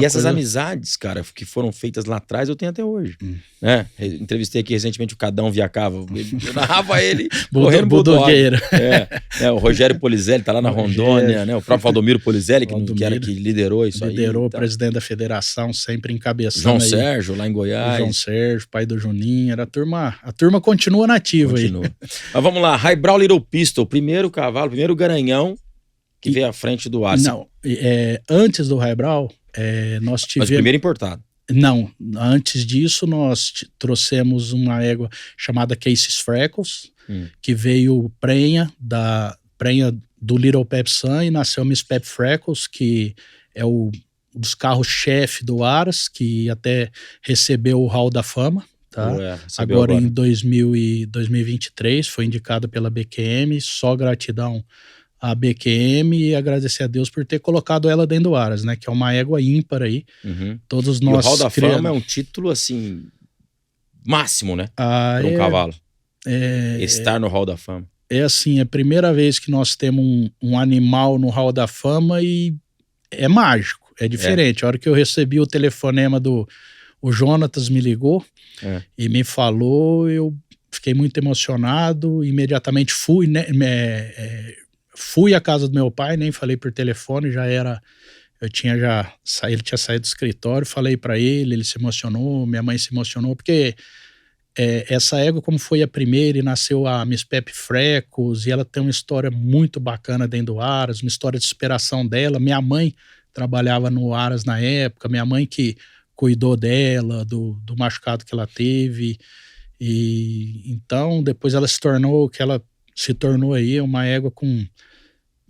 E essas amizades, cara, que foram feitas lá atrás, eu tenho até hoje. Né? Entrevistei aqui recentemente o Cadão Viacava. Eu narrava ele correndo Budogueira. O Rogério Polizelli tá lá na Rondônia, né? O próprio Valdomiro Polizelli, que liderou isso aí. Liderou o presidente da federação, sempre encabeçando. João Sérgio, lá em Goiás. João Sérgio, pai do Juninho. A turma continua nativa aí. Mas vamos lá, Highbrow Little Pistol, primeiro cavalo, primeiro garanhão que veio à frente do Arce. Não, antes do Highbrow, nós tivemos... Mas primeiro importado. Não, antes disso nós trouxemos uma égua chamada Casey's Freckles, que veio prenha do Little Pep Sun, e nasceu Miss Pep Freckles, que é um dos carros-chefe do Aras, que até recebeu o Hall da Fama. Tá? Agora em 2023 foi indicado pela BQM, só gratidão a BQM e agradecer a Deus por ter colocado ela dentro do Aras, né? Que é uma égua ímpar aí. Todos nós... E o Hall da Fama é um título, assim, máximo, né? Para um cavalo. Estar no Hall da Fama. É assim, é a primeira vez que nós temos um animal no Hall da Fama e é mágico, é diferente. A hora que eu recebi o telefonema o Jonatas me ligou e me falou, eu fiquei muito emocionado, imediatamente fui, né, fui à casa do meu pai, nem falei por telefone, ele tinha saído do escritório, falei para ele se emocionou, minha mãe se emocionou, porque essa égua, como foi a primeira e nasceu a Miss Pepe Freckles, e ela tem uma história muito bacana dentro do Aras, uma história de superação dela. Minha mãe trabalhava no Aras na época, minha mãe que cuidou dela, do machucado que ela teve, e então depois ela se tornou aí uma égua com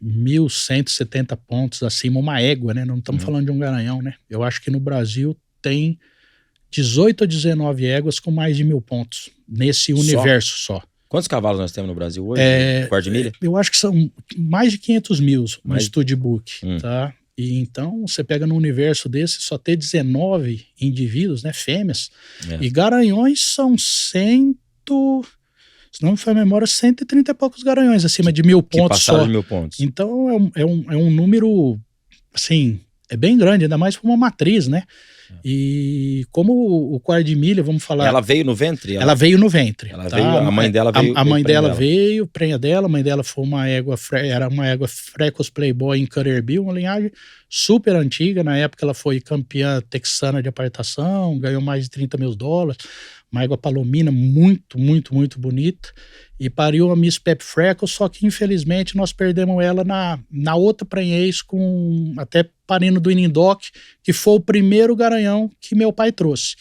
1.170 pontos acima, uma égua, né? Não estamos falando de um garanhão, né? Eu acho que no Brasil tem 18 ou 19 éguas com mais de 1.000 pontos nesse universo só. Quantos cavalos nós temos no Brasil hoje? Quarto de milha? Eu acho que são mais de 500 mil no Studbook, tá? E então você pega num universo desse só ter 19 indivíduos, né, fêmeas, e garanhões são se não me falha a memória, 130 e poucos garanhões acima de 1.000 pontos só. De 1.000 pontos. Então é um número, assim, é bem grande, ainda mais para uma matriz, né? E como o quarto de milha, vamos falar... Ela veio no ventre? Ela veio no ventre. Ela veio, a mãe dela veio... A mãe dela veio, prenha dela, a mãe dela foi era uma égua Freckles Playboy em Cutterbill, uma linhagem super antiga. Na época ela foi campeã texana de apartação, ganhou mais de $30 mil. Uma égua palomina muito, muito, muito bonita. E pariu a Miss Pepe Freckles, só que infelizmente nós perdemos ela na outra prenhez, até parindo do Inindoc, que foi o primeiro garanhão que meu pai trouxe.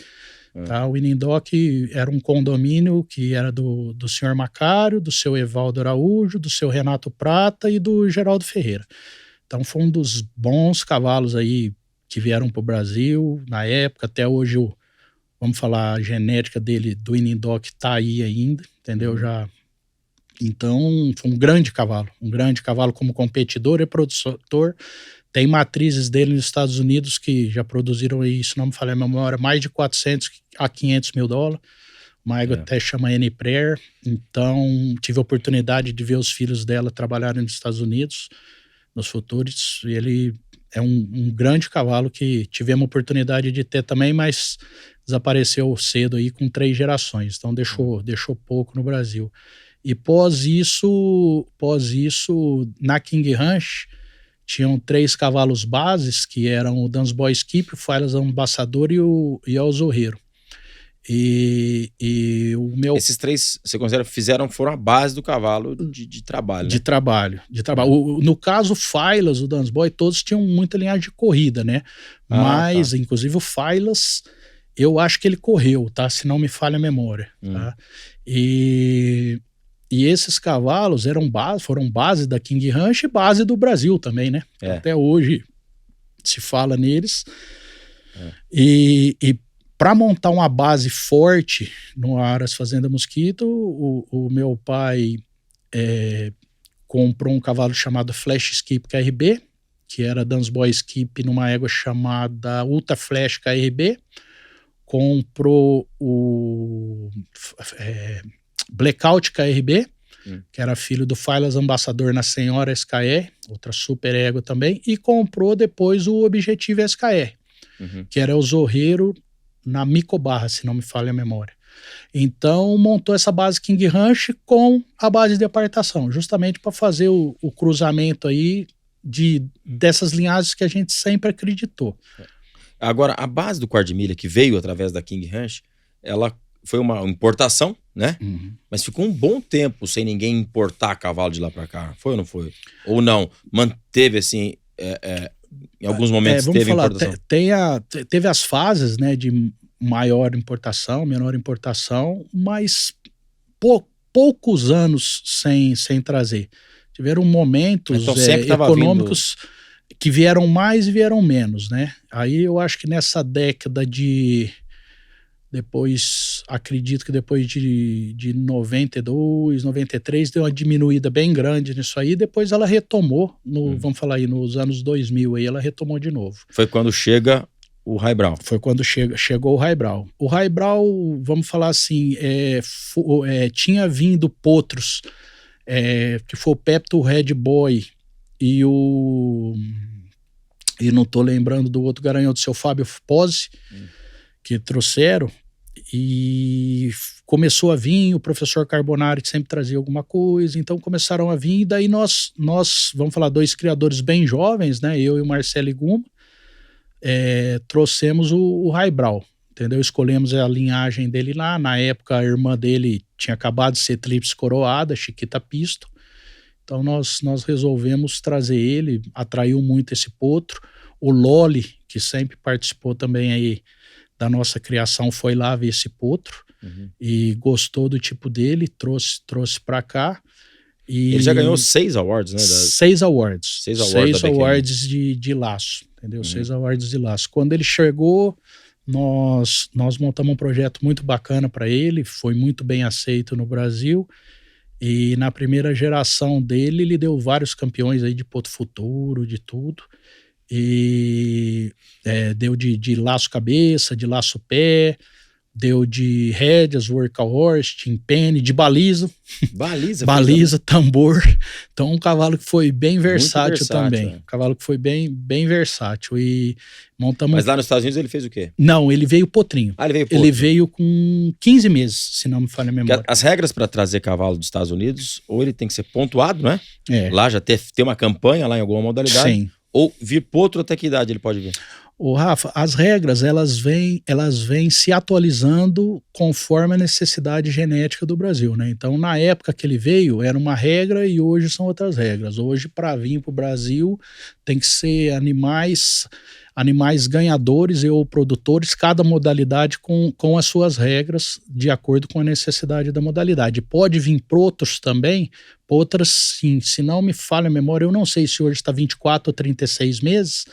Tá? O Inindoc era um condomínio que era do senhor Macário, do seu Evaldo Araújo, do seu Renato Prata e do Geraldo Ferreira. Então foi um dos bons cavalos aí que vieram para o Brasil na época. Até hoje, vamos falar, a genética dele, do Inindoc, tá aí ainda, entendeu? Então, foi um grande cavalo como competidor e produtor. Tem matrizes dele nos Estados Unidos que já produziram aí, se não me falha a memória, mais de 400 a 500 mil dólares. Uma égua até chama Annie Prayer. Então, tive a oportunidade de ver os filhos dela trabalharem nos Estados Unidos, nos futuros. E ele é um grande cavalo que tivemos a oportunidade de ter também, mas desapareceu cedo aí com 3 gerações. Então, deixou pouco no Brasil. E pós isso, na King Ranch, tinham 3 cavalos bases, que eram o Dansboy Skip, o Filas Ambassador e o Zorreiro. E o meu... Esses 3, você considera, foram a base do cavalo de trabalho, né? De trabalho. No caso, o Filas, o Dansboy, todos tinham muita linhagem de corrida, né? Mas, inclusive, o Filas, eu acho que ele correu, tá? Se não me falha a memória, tá? E esses cavalos foram base da King Ranch e base do Brasil também, né? Até hoje se fala neles. E para montar uma base forte no Aras Fazenda Mosquito, o meu pai comprou um cavalo chamado Flash Skip KRB, que era Dansboy Skip numa égua chamada Ultra Flash KRB. Comprou o Blackout KRB, que era filho do Filas Ambassador na Senhora SKR, outra super égua também, e comprou depois o Objetivo SKR, que era o Zorreiro na Micobarra, se não me falha a memória. Então montou essa base King Ranch com a base de apartação, justamente para fazer o cruzamento aí dessas linhagens que a gente sempre acreditou. Agora, a base do quarto de milha que veio através da King Ranch, ela foi uma importação, né? Mas ficou um bom tempo sem ninguém importar cavalo de lá para cá. Foi ou não foi? Ou não? Manteve assim, em alguns momentos teve importação? Teve as fases, né, de maior importação, menor importação, mas poucos anos sem trazer. Tiveram momentos econômicos que vieram mais e vieram menos, né? Aí eu acho que nessa década de Depois, acredito que depois de 92, 93, deu uma diminuída bem grande nisso aí. Depois ela retomou, vamos falar aí, nos anos 2000, aí ela retomou de novo. Foi quando chega o Highbrow. Foi quando chegou o Highbrow. O Highbrow, vamos falar assim, tinha vindo potros, que foi o Pepto Red Boy e não tô lembrando do outro garanhão, do seu Fábio Pozzi, que trouxeram, e começou a vir, o professor Carbonari sempre trazia alguma coisa, então começaram a vir, e daí nós, vamos falar, 2 criadores bem jovens, né, eu e o Marcelo Iguma, trouxemos o Highbrow, entendeu? Escolhemos a linhagem dele lá, na época a irmã dele tinha acabado de ser tríplice coroada, Chiquita Pisto, então nós resolvemos trazer ele, atraiu muito esse potro. O Loli, que sempre participou também aí da nossa criação, foi lá ver esse potro e gostou do tipo dele, trouxe para cá. E ele já ganhou 6 awards, né? 6 awards. 6 awards de laço, entendeu? 6 awards de laço. Quando ele chegou, nós montamos um projeto muito bacana para ele, foi muito bem aceito no Brasil. E na primeira geração dele, ele deu vários campeões aí de potro futuro, de tudo. E deu de laço cabeça, de laço pé, deu de rédeas, workhorse, timpene, de baliza. Baliza, tambor. Então um cavalo que foi bem versátil também. Um cavalo que foi bem versátil. E montamos... Mas lá nos Estados Unidos ele fez o quê? Não, ele veio potrinho. Ele veio potro. Ele veio com 15 meses, se não me falha a memória. As regras para trazer cavalo dos Estados Unidos, ou ele tem que ser pontuado, né? Lá já ter uma campanha lá em alguma modalidade. Sim. Ou vir potro, até que idade ele pode vir? Ô, Rafa, as regras, elas vêm se atualizando conforme a necessidade genética do Brasil, né? Então, na época que ele veio, era uma regra e hoje são outras regras. Hoje, para vir para o Brasil, tem que ser animais ganhadores ou produtores, cada modalidade com as suas regras, de acordo com a necessidade da modalidade. Pode vir potros também, potras sim, se não me falha a memória, eu não sei se hoje está 24 ou 36 meses,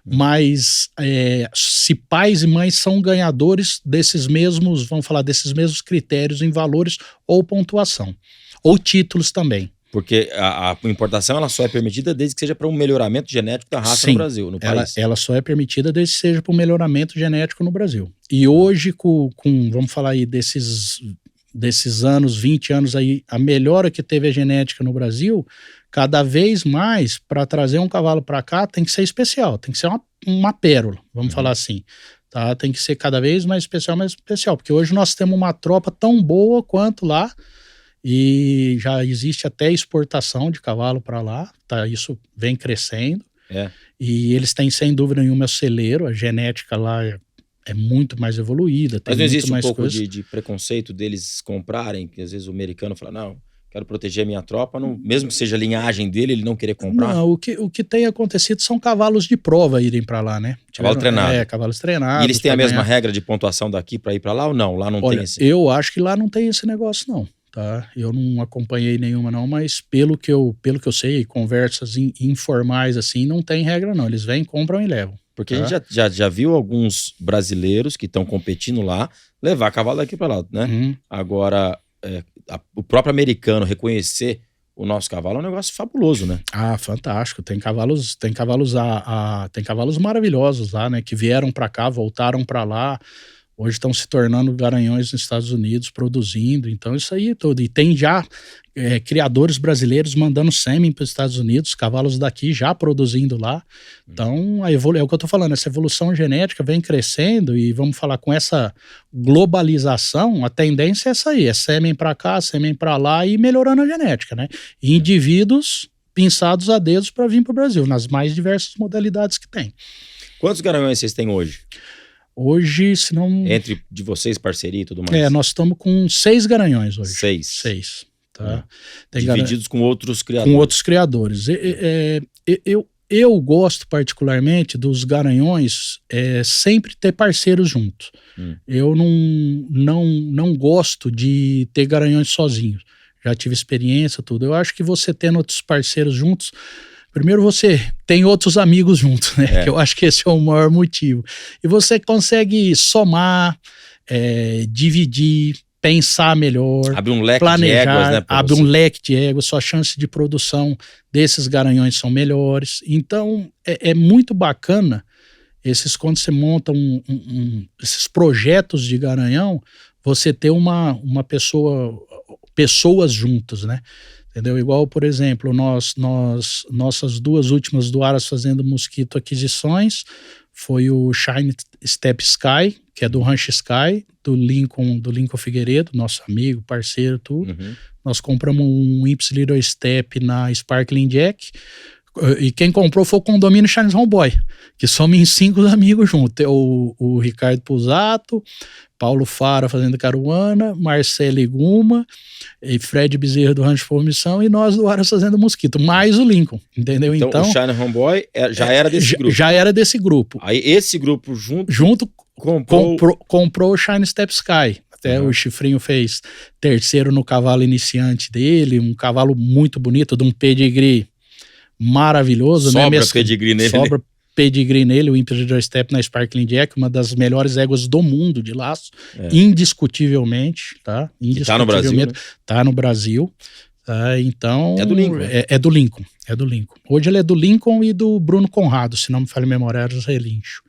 mas se pais e mães são ganhadores desses mesmos, vamos falar, desses mesmos critérios em valores ou pontuação, ou títulos também. Porque a importação ela só é permitida desde que seja para um melhoramento genético da raça. Sim, no Brasil, no país. Ela só é permitida desde que seja para um melhoramento genético no Brasil. E hoje, vamos falar aí desses anos, 20 anos aí, a melhora que teve a genética no Brasil, cada vez mais, para trazer um cavalo para cá, tem que ser especial, tem que ser uma pérola, vamos falar assim. Tá? Tem que ser cada vez mais especial, porque hoje nós temos uma tropa tão boa quanto lá, e já existe até exportação de cavalo para lá, tá? Isso vem crescendo, e eles têm sem dúvida nenhuma celeiro, a genética lá é muito mais evoluída. Mas não existe um pouco de preconceito deles comprarem, que às vezes o americano fala, não, quero proteger a minha tropa, não, mesmo que seja a linhagem dele, ele não querer comprar? Não, o que tem acontecido são cavalos de prova irem para lá, né? Cavalo treinado. Cavalos treinados. E eles têm a mesma regra de pontuação daqui para ir para lá ou não? Lá não tem esse? Eu acho que lá não tem esse negócio, não. Tá? Eu não acompanhei nenhuma não, mas pelo que eu sei, conversas informais assim, não tem regra não, eles vêm, compram e levam. Porque a gente já viu alguns brasileiros que estão competindo lá levar cavalo daqui para lá, né? Agora, o próprio americano reconhecer o nosso cavalo é um negócio fabuloso, né? Ah, fantástico, tem cavalos maravilhosos lá, né, que vieram para cá, voltaram para lá. Hoje estão se tornando garanhões nos Estados Unidos, produzindo, então isso aí é tudo. E tem já criadores brasileiros mandando sêmen para os Estados Unidos, cavalos daqui já produzindo lá. Então, é o que eu estou falando, essa evolução genética vem crescendo e vamos falar com essa globalização, a tendência é essa aí, é sêmen para cá, sêmen para lá e melhorando a genética, né? E indivíduos pinçados a dedos para vir para o Brasil, nas mais diversas modalidades que tem. Quantos garanhões vocês têm hoje? Hoje, se não... Entre de vocês, parceria e tudo mais? Nós estamos com 6 garanhões hoje. 6. Tá? Divididos com outros criadores. Com outros criadores. Eu gosto particularmente dos garanhões sempre ter parceiros juntos. Eu não gosto de ter garanhões sozinhos. Já tive experiência, tudo. Eu acho que você tendo outros parceiros juntos... Primeiro você tem outros amigos juntos, né? Que eu acho que esse é o maior motivo. E você consegue somar, dividir, pensar melhor, abre um leque planejar, de éguas, né? abre um leque de éguas, suas chances de produção desses garanhões são melhores. Então, é muito bacana quando você monta esses projetos de garanhão, você ter pessoas juntas, né? Entendeu? Igual, por exemplo, nossas 2 últimas do Aras Fazenda Mosquito aquisições foi o Shine Step Sky, que é do Ranch Sky, do Lincoln Figueiredo, nosso amigo, parceiro, tudo. Uhum. Nós compramos um Imps Little Step na Sparkling Jack, e quem comprou foi o condomínio Shines Homeboy, que somos em 5 amigos juntos. O Ricardo Pusato, Paulo Fara fazendo Caruana, Marcelo Guma e Fred Bezerra do Rancho Formição e nós do Aras Fazenda Mosquito, mais o Lincoln, entendeu? Então o Shine Homeboy já era desse grupo. Já era desse grupo. Aí esse grupo junto comprou o Shine Step Sky. Até o Chifrinho fez 3º no cavalo iniciante dele, um cavalo muito bonito, de um pedigree maravilhoso. Sobra né? Pedigree nele. Sobra pedigree nele, o Imperial Step na Sparkling Jack, uma das melhores éguas do mundo de laço, indiscutivelmente, tá? Indiscutivelmente. Tá no Brasil, né? Tá no Brasil. Então... É do Lincoln. É do Lincoln, é do Lincoln. Hoje ele é do Lincoln e do Bruno Conrado, se não me falha a memória, era os Relincho.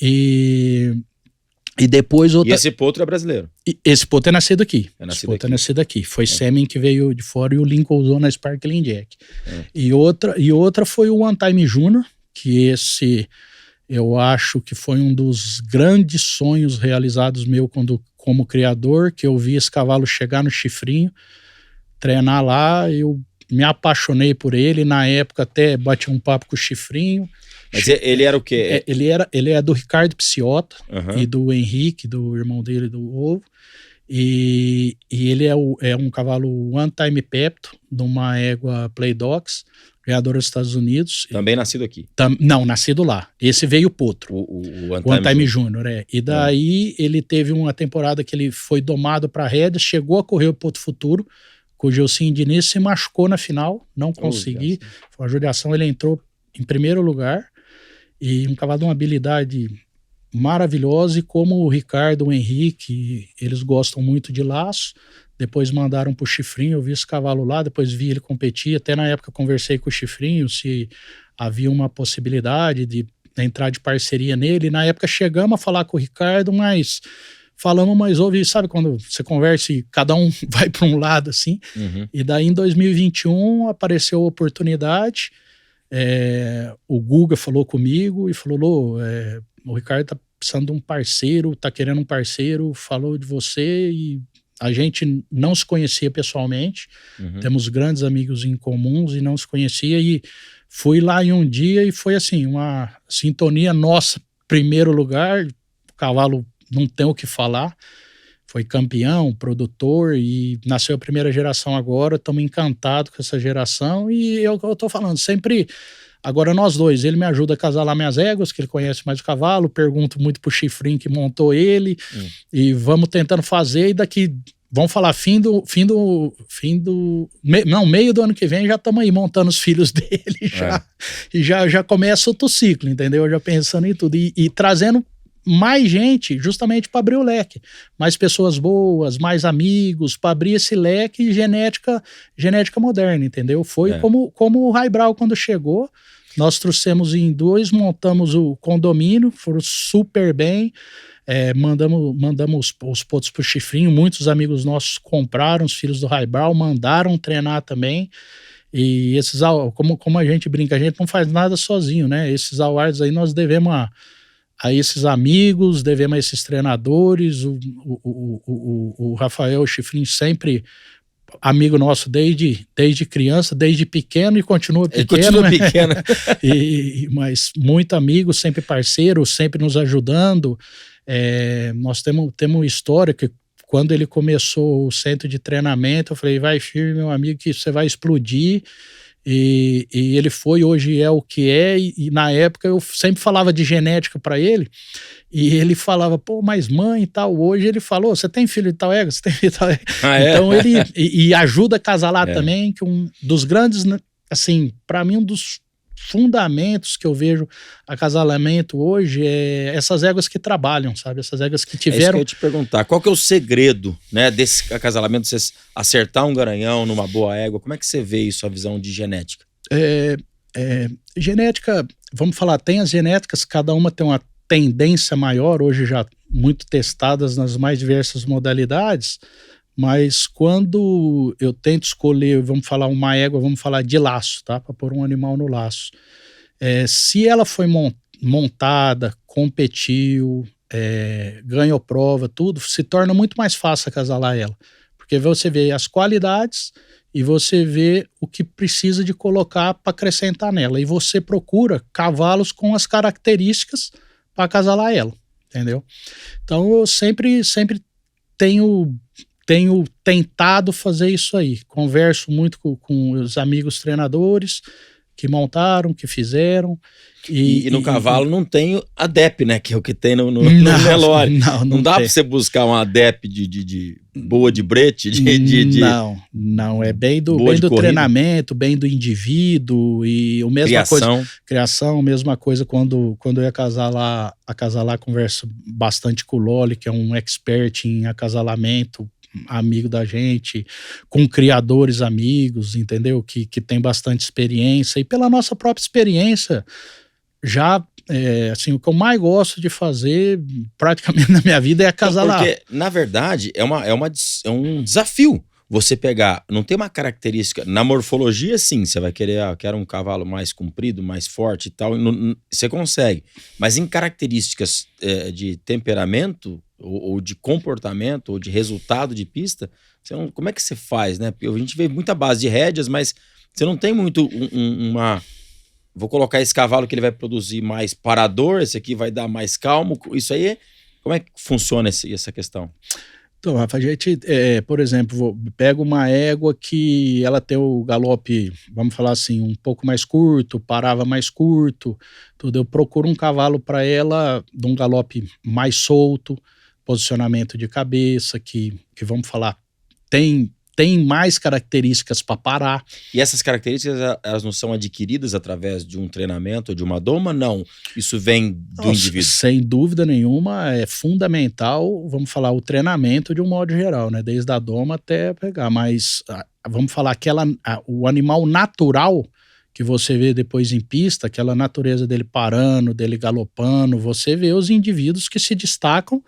E depois outra... E esse potro é brasileiro? Esse potro é nascido aqui. É nascido aqui. Foi sêmen que veio de fora e o Lincoln usou na Sparkling Jack. E outra foi o One Time Junior, que esse eu acho que foi um dos grandes sonhos realizados meu como criador, que eu vi esse cavalo chegar no Chifrinho, treinar lá, eu me apaixonei por ele, na época até bati um papo com o Chifrinho. Mas ele era o quê? Ele é do Ricardo Psiota e do Henrique, do irmão dele, do Ovo. E ele é um cavalo One Time Pepto, de uma égua Play Dogs, criadora dos Estados Unidos. Também nascido aqui? Não, nascido lá. Esse veio potro. O One Time Junior, E daí ele teve uma temporada que ele foi domado para rédeas, chegou a correr o Potro Futuro, com o Gilcinho Diniz, se machucou na final, não consegui. Foi uma judiação, ele entrou em primeiro lugar. E um cavalo de uma habilidade maravilhosa, e como o Ricardo, o Henrique, eles gostam muito de laço, depois mandaram pro Chifrinho, eu vi esse cavalo lá, depois vi ele competir, até na época conversei com o Chifrinho se havia uma possibilidade de entrar de parceria nele, e na época chegamos a falar com o Ricardo, mas ouve, sabe quando você conversa e cada um vai para um lado assim, e daí em 2021 apareceu a oportunidade. O Guga falou comigo e falou: o Ricardo tá precisando de um parceiro, tá querendo um parceiro, falou de você, e a gente não se conhecia pessoalmente, temos grandes amigos em comuns e não se conhecia, e fui lá em um dia e foi assim, uma sintonia nossa, primeiro lugar, o cavalo não tem o que falar, foi campeão, produtor, e nasceu a primeira geração agora, estamos encantados com essa geração, e eu tô falando, sempre, agora nós dois, ele me ajuda a casalar minhas éguas, que ele conhece mais o cavalo, pergunto muito pro Chifrinho que montou ele, e vamos tentando fazer, e daqui, vamos falar, meio do ano que vem, já estamos aí montando os filhos dele, e já começa outro ciclo, entendeu? Já pensando em tudo, e trazendo mais gente, justamente para abrir o leque, mais pessoas boas, mais amigos, para abrir esse leque, genética moderna, entendeu? Foi como o Raibral quando chegou, nós trouxemos em 2, montamos o condomínio, foram super bem, mandamos os potros pro Chifrinho, muitos amigos nossos compraram, os filhos do Raibral, mandaram treinar também, e esses, como a gente brinca, a gente não faz nada sozinho, né? Esses awards aí nós devemos a esses amigos, devemos a esses treinadores, o Rafael Chifrinho sempre amigo nosso desde criança, desde pequeno, e continua pequeno. Mas muito amigo, sempre parceiro, sempre nos ajudando. Nós temos história que quando ele começou o centro de treinamento, eu falei, vai firme, meu amigo, que você vai explodir. E ele hoje é o que é, e na época eu sempre falava de genética para ele, e ele falava, pô, mas mãe e tal, hoje ele falou, você tem filho de tal égua? Você tem filho de tal égua? Então ele ajuda a casalar também, que um dos grandes, assim, para mim um dos fundamentos que eu vejo acasalamento hoje é essas éguas que trabalham, sabe? Essas éguas que tiveram... É isso que eu ia te perguntar. Qual que é o segredo, né, desse acasalamento, você acertar um garanhão numa boa égua? Como é que você vê isso, a visão de genética? Genética, vamos falar, tem as genéticas, cada uma tem uma tendência maior, hoje já muito testadas nas mais diversas modalidades, mas quando eu tento escolher, vamos falar uma égua, vamos falar de laço, tá? Para pôr um animal no laço. Se ela foi montada, competiu, ganhou prova, tudo, se torna muito mais fácil acasalar ela. Porque você vê as qualidades e você vê o que precisa de colocar para acrescentar nela. E você procura cavalos com as características para acasalar ela, entendeu? Então eu sempre tenho tentado fazer isso aí. Converso muito com os amigos treinadores que montaram, que fizeram. E no cavalo não tem a DEP, né? Que é o que tem no Nelore. Não dá para você buscar uma DEP de boa de brete? Não. É bem do treinamento, bem do indivíduo. E a mesma criação, mesma coisa quando eu ia acasalar, converso bastante com o Loli, que é um expert em acasalamento, amigo da gente, com criadores amigos, entendeu? Que tem bastante experiência. E pela nossa própria experiência, já, assim, o que eu mais gosto de fazer praticamente na minha vida é acasalar. Porque, na verdade, é um desafio você pegar, não tem uma característica, na morfologia sim, você vai querer, quero um cavalo mais comprido, mais forte e tal, você consegue, mas em características de temperamento, ou de comportamento, ou de resultado de pista, como é que você faz, né? A gente vê muita base de rédeas, mas você não tem muito vou colocar esse cavalo que ele vai produzir mais parador, esse aqui vai dar mais calmo, isso aí, como é que funciona essa questão? Então, Rafa, a gente, por exemplo, pega uma égua que ela tem o galope, vamos falar assim, um pouco mais curto, parava mais curto, tudo. Eu procuro um cavalo para ela de um galope mais solto, posicionamento de cabeça, que vamos falar, tem mais características para parar. E essas características, elas não são adquiridas através de um treinamento, de uma doma? Não, isso vem do indivíduo. Sem dúvida nenhuma, é fundamental, vamos falar, o treinamento de um modo geral, né? Desde a doma até pegar, mas vamos falar, o animal natural que você vê depois em pista, aquela natureza dele parando, dele galopando, você vê os indivíduos que se destacam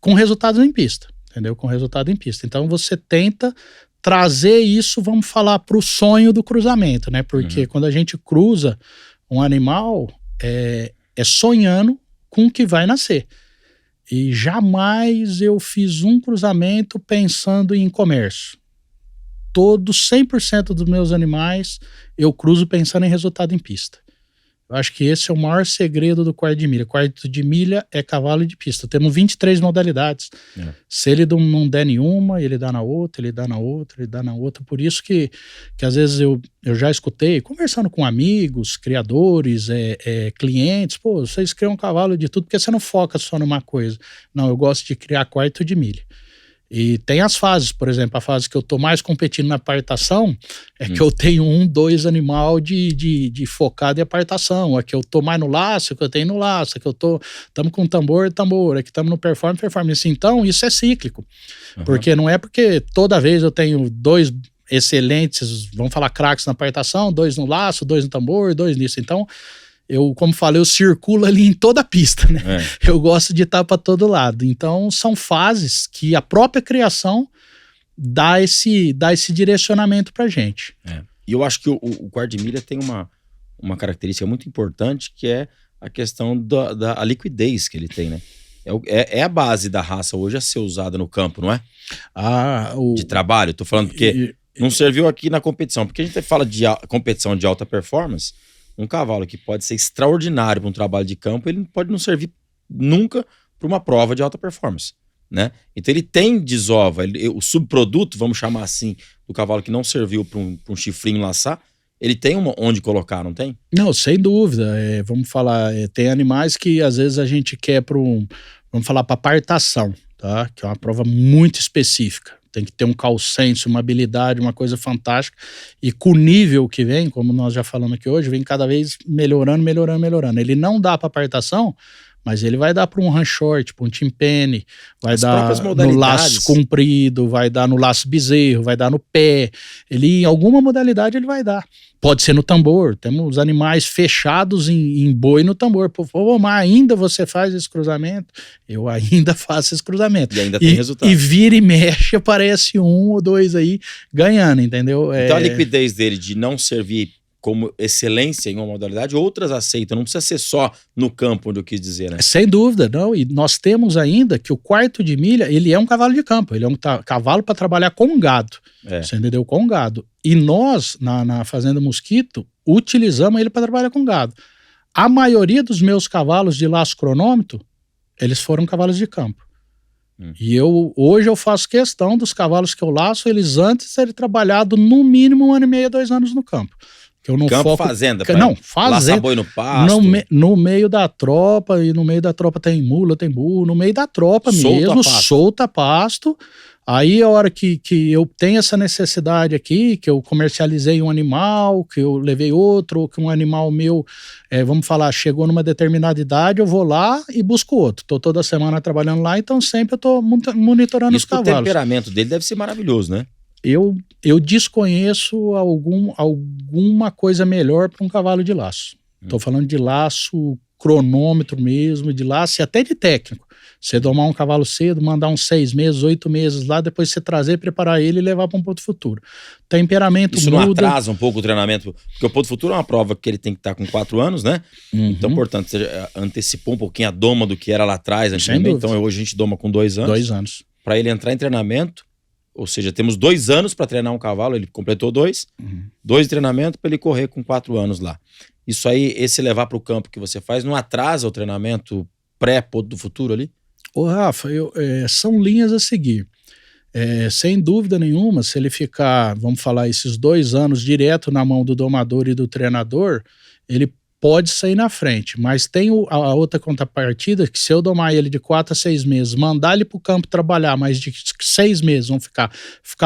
com resultados em pista. Entendeu? Com resultado em pista. Então você tenta trazer isso, vamos falar, para o sonho do cruzamento, né? Porque quando a gente cruza um animal, é sonhando com o que vai nascer. E jamais eu fiz um cruzamento pensando em comércio. 100% dos meus animais eu cruzo pensando em resultado em pista. Eu acho que esse é o maior segredo do quarto de milha. Quarto de milha é cavalo de pista. Temos 23 modalidades. Se ele não der nenhuma, ele dá na outra, ele dá na outra, ele dá na outra. Por isso que às vezes eu já escutei, conversando com amigos, criadores, clientes, pô, vocês criam um cavalo de tudo, porque você não foca só numa coisa. Não, eu gosto de criar quarto de milha. E tem as fases, por exemplo, a fase que eu tô mais competindo na apartação que eu tenho 2 animal de focado em apartação, é que eu tô mais no laço, que eu tenho no laço, é que tamo com tambor, é que tamo no performance. Então, isso é cíclico, porque não é porque toda vez eu tenho 2 excelentes, vamos falar craques na apartação, 2 no laço, 2 no tambor, 2 nisso. Então, como falei, eu circulo ali em toda a pista, né? Eu gosto de estar para todo lado. Então, são fases que a própria criação dá esse direcionamento pra gente. E eu acho que o quarto de milha tem uma característica muito importante, que é a questão da liquidez que ele tem, né? É a base da raça hoje a ser usada no campo, não é? De trabalho, tô falando porque não serviu aqui na competição. Porque a gente fala de competição de alta performance, um cavalo que pode ser extraordinário para um trabalho de campo, ele pode não servir nunca para uma prova de alta performance, né? Então ele tem desova, o subproduto, vamos chamar assim, do cavalo que não serviu para um chifrinho laçar, ele tem onde colocar, não tem? Não, sem dúvida. Vamos falar, tem animais que às vezes a gente quer vamos falar para apartação, tá? Que é uma prova muito específica. tem que ter um calcêncio, uma habilidade, uma coisa fantástica. E com o nível que vem, como nós já falamos aqui hoje, vem cada vez melhorando. Ele não dá para apartação, mas ele vai dar para um run short, para um timpane, vai dar no laço comprido, vai dar no laço bezerro, vai dar no pé. Ele, em alguma modalidade, ele vai dar. Pode ser no tambor. Temos animais fechados em boi no tambor. Pô, mas ainda você faz esse cruzamento? Eu ainda faço esse cruzamento. E ainda tem resultado. E vira e mexe, aparece 1 ou 2 aí ganhando, entendeu? Então a liquidez dele de não servir como excelência em uma modalidade, outras aceitam, não precisa ser só no campo, onde eu quis dizer, né? Sem dúvida, não, e nós temos ainda que o quarto de milha, ele é um cavalo de campo, ele é um cavalo para trabalhar com gado, você entendeu? Com gado, e nós, na Fazenda Mosquito, utilizamos ele para trabalhar com gado. A maioria dos meus cavalos de laço cronômetro, eles foram cavalos de campo. E hoje eu faço questão dos cavalos que eu laço, eles antes terem trabalhado no mínimo 1 ano e meio, 2 anos no campo. Que eu não campo, foco, fazenda. Não, fazenda. Laçar boi no pasto. No meio da tropa, e no meio da tropa tem mula, tem burro, no meio da tropa mesmo, solta pasto. Aí a hora que eu tenho essa necessidade aqui, que eu comercializei um animal, que eu levei outro, que um animal meu, vamos falar, chegou numa determinada idade, eu vou lá e busco outro. Tô toda semana trabalhando lá, então sempre eu tô monitorando os cavalos. O temperamento dele deve ser maravilhoso, né? Eu desconheço alguma coisa melhor para um cavalo de laço. Estou falando de laço, cronômetro mesmo, de laço e até de técnico. Você domar um cavalo cedo, mandar uns 6 meses, 8 meses lá, depois você trazer, preparar ele e levar para um ponto futuro. Temperamento Isso muda. Não atrasa um pouco o treinamento? Porque o ponto futuro é uma prova que ele tem que estar com 4 anos, né? Então, portanto, você antecipou um pouquinho a doma do que era lá atrás, antigamente. Então, hoje a gente doma com 2 anos. 2 anos. Para ele entrar em treinamento. Ou seja, temos 2 anos para treinar um cavalo, ele completou 2. 2 de treinamento para ele correr com 4 anos lá. Isso aí, esse levar para o campo que você faz, não atrasa o treinamento pré-ponto do futuro ali? Ô Rafa, são linhas a seguir. Sem dúvida nenhuma, se ele ficar, vamos falar, esses 2 anos direto na mão do domador e do treinador, ele pode sair na frente, mas tem a outra contrapartida, que se eu domar ele de 4 a 6 meses, mandar ele para o campo trabalhar, mais de 6 meses, vão ficar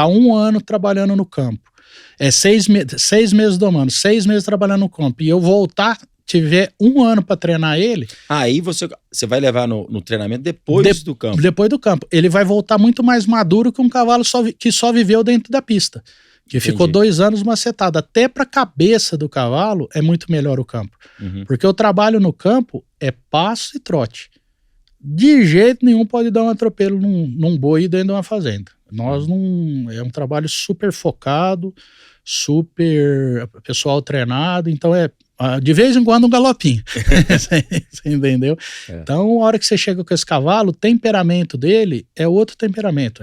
1 ano trabalhando no campo, 6 meses domando, 6 meses trabalhando no campo, e eu voltar, tiver 1 ano para treinar ele... Aí você vai levar no treinamento depois do campo. Depois do campo. Ele vai voltar muito mais maduro que um cavalo que só viveu dentro da pista. Que ficou 2 anos macetado. Até para a cabeça do cavalo é muito melhor o campo. Porque o trabalho no campo é passo e trote. De jeito nenhum pode dar um atropelo num boi dentro de uma fazenda. É um trabalho super focado, super pessoal treinado, então de vez em quando um galopinho. Você entendeu? Então, a hora que você chega com esse cavalo, o temperamento dele é outro temperamento.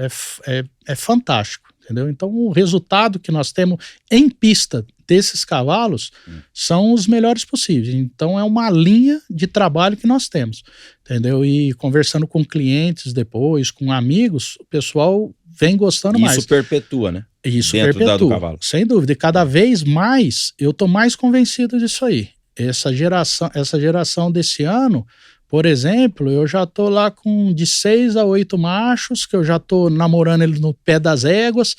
É fantástico. Entendeu? Então, o resultado que nós temos em pista desses cavalos são os melhores possíveis. Então, é uma linha de trabalho que nós temos. Entendeu? E conversando com clientes depois, com amigos, o pessoal vem gostando mais. Isso perpetua, né? Isso dentro perpetua, do cavalo. Sem dúvida. E cada vez mais, eu estou mais convencido disso aí. Essa geração desse ano... Por exemplo, eu já tô lá com de 6 a 8 machos, que eu já tô namorando ele no pé das éguas,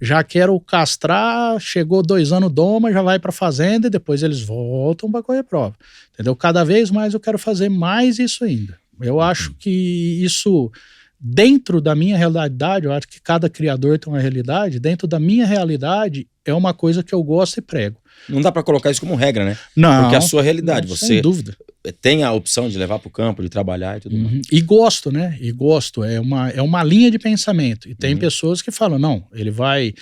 já quero castrar, chegou 2 anos doma, já vai pra fazenda e depois eles voltam para correr prova. Entendeu? Cada vez mais eu quero fazer mais isso ainda. Eu acho que isso, dentro da minha realidade, eu acho que cada criador tem uma realidade, dentro da minha realidade é uma coisa que eu gosto e prego. Não dá para colocar isso como regra, né? Não. Porque é a sua realidade. Não, você sem dúvida. Tem a opção de levar para o campo, de trabalhar e tudo mais. E gosto, né? E gosto. É uma linha de pensamento. E tem pessoas que falam, não, ele vai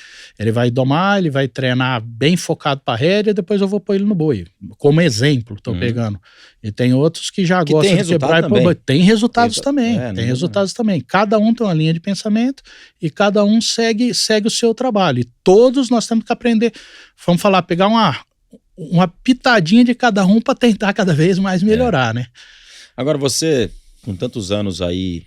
domar, ele vai treinar bem focado para a rédea, depois eu vou pôr ele no boi. Como exemplo, tô pegando. E tem outros que já gostam de quebrar e pôr boi. Tem resultados também. Tem resultados também. Cada um tem uma linha de pensamento e cada um segue o seu trabalho. E todos nós temos que aprender, vamos falar, pegar uma pitadinha de cada um para tentar cada vez mais melhorar, né? Agora você, com tantos anos aí,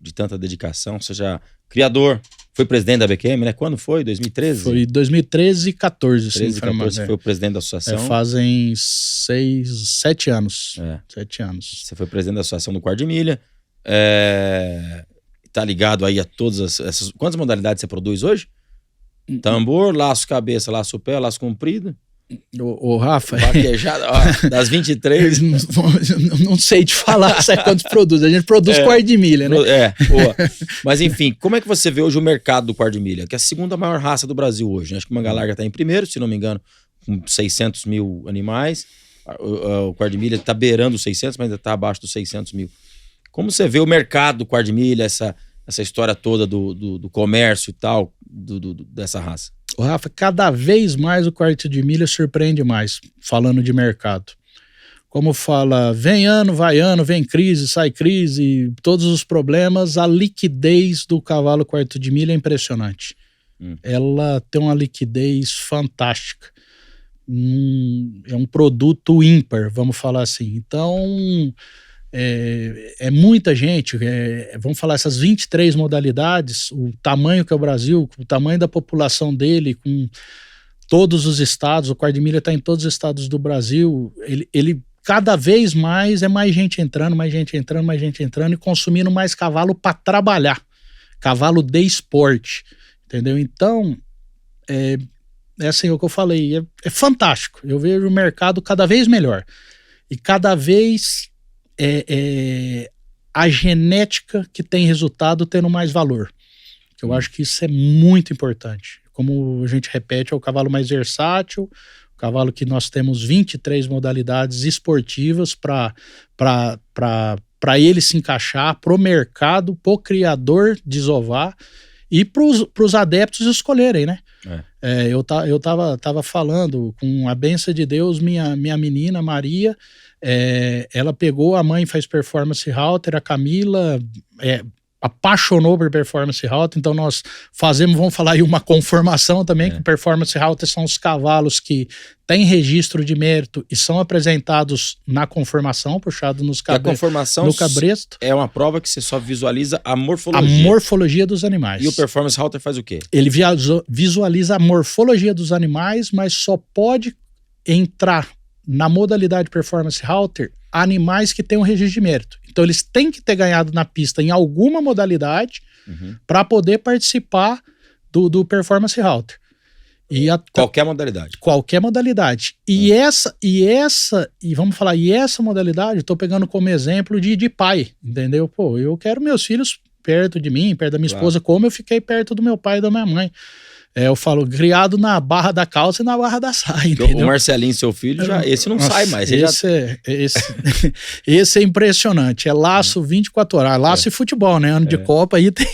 de tanta dedicação, você já criador, foi presidente da BQM, né? Quando foi? 2013? Foi 2013 e 14. 13 e 14 você foi o presidente da associação. Fazem 7 anos. 7 anos. Você foi presidente da associação do Quarto de Milha. tá ligado aí a todas essas... Quantas modalidades você produz hoje? Tambor, laço cabeça, laço pé, laço comprido. Ô, Rafa... Vaquejada, ó, das 23... não sei te falar quantos produz. A gente produz quarto de milha, né? Boa. Mas enfim, como é que você vê hoje o mercado do quarto de milha? Que é a segunda maior raça do Brasil hoje, né? Acho que o Manga Larga tá em primeiro, se não me engano, com 600 mil animais. O quarto de milha tá beirando os 600, mas ainda tá abaixo dos 600 mil. Como você vê o mercado do quarto de milha, essa história toda do comércio e tal, dessa raça? O Rafa, cada vez mais o quarto de milha surpreende mais, falando de mercado. Como fala, vem ano, vai ano, vem crise, sai crise, todos os problemas, a liquidez do cavalo quarto de milha é impressionante. Ela tem uma liquidez fantástica. É um produto ímpar, vamos falar assim. Então, é muita gente, vamos falar essas 23 modalidades, o tamanho que é o Brasil, o tamanho da população dele, com todos os estados, o quarto de milha está em todos os estados do Brasil, ele cada vez mais é mais gente entrando e consumindo mais cavalo para trabalhar, cavalo de esporte, entendeu? Então, é assim o que eu falei, é fantástico, eu vejo o mercado cada vez melhor e cada vez a genética que tem resultado tendo mais valor. Eu acho que isso é muito importante. Como a gente repete, é o cavalo mais versátil, o cavalo que nós temos 23 modalidades esportivas para ele se encaixar, para o mercado, para o criador desovar e para os adeptos escolherem, né? Eu tava falando, com a bênção de Deus, minha menina Maria, ela pegou, a mãe faz performance halter, a Camila apaixonou por performance halter, então nós vamos falar aí uma conformação também, que performance halter são os cavalos que têm registro de mérito e são apresentados na conformação, puxado no cabresto. É uma prova que você só visualiza a morfologia. A morfologia dos animais. E o performance halter faz o quê? Ele visualiza a morfologia dos animais, mas só pode entrar na modalidade performance halter animais que têm um registro de mérito. Então eles têm que ter ganhado na pista em alguma modalidade para poder participar do performance halter. Qualquer modalidade. Qualquer modalidade. E essa modalidade, estou pegando como exemplo de pai, entendeu? Pô, eu quero meus filhos perto de mim, perto da minha esposa, como eu fiquei perto do meu pai e da minha mãe. Eu falo, criado na barra da calça e na barra da saia, entendeu? O Marcelinho, seu filho, esse não sai mais. Esse é impressionante. É laço 24 horas. Laço e futebol, né? Ano de Copa aí tem.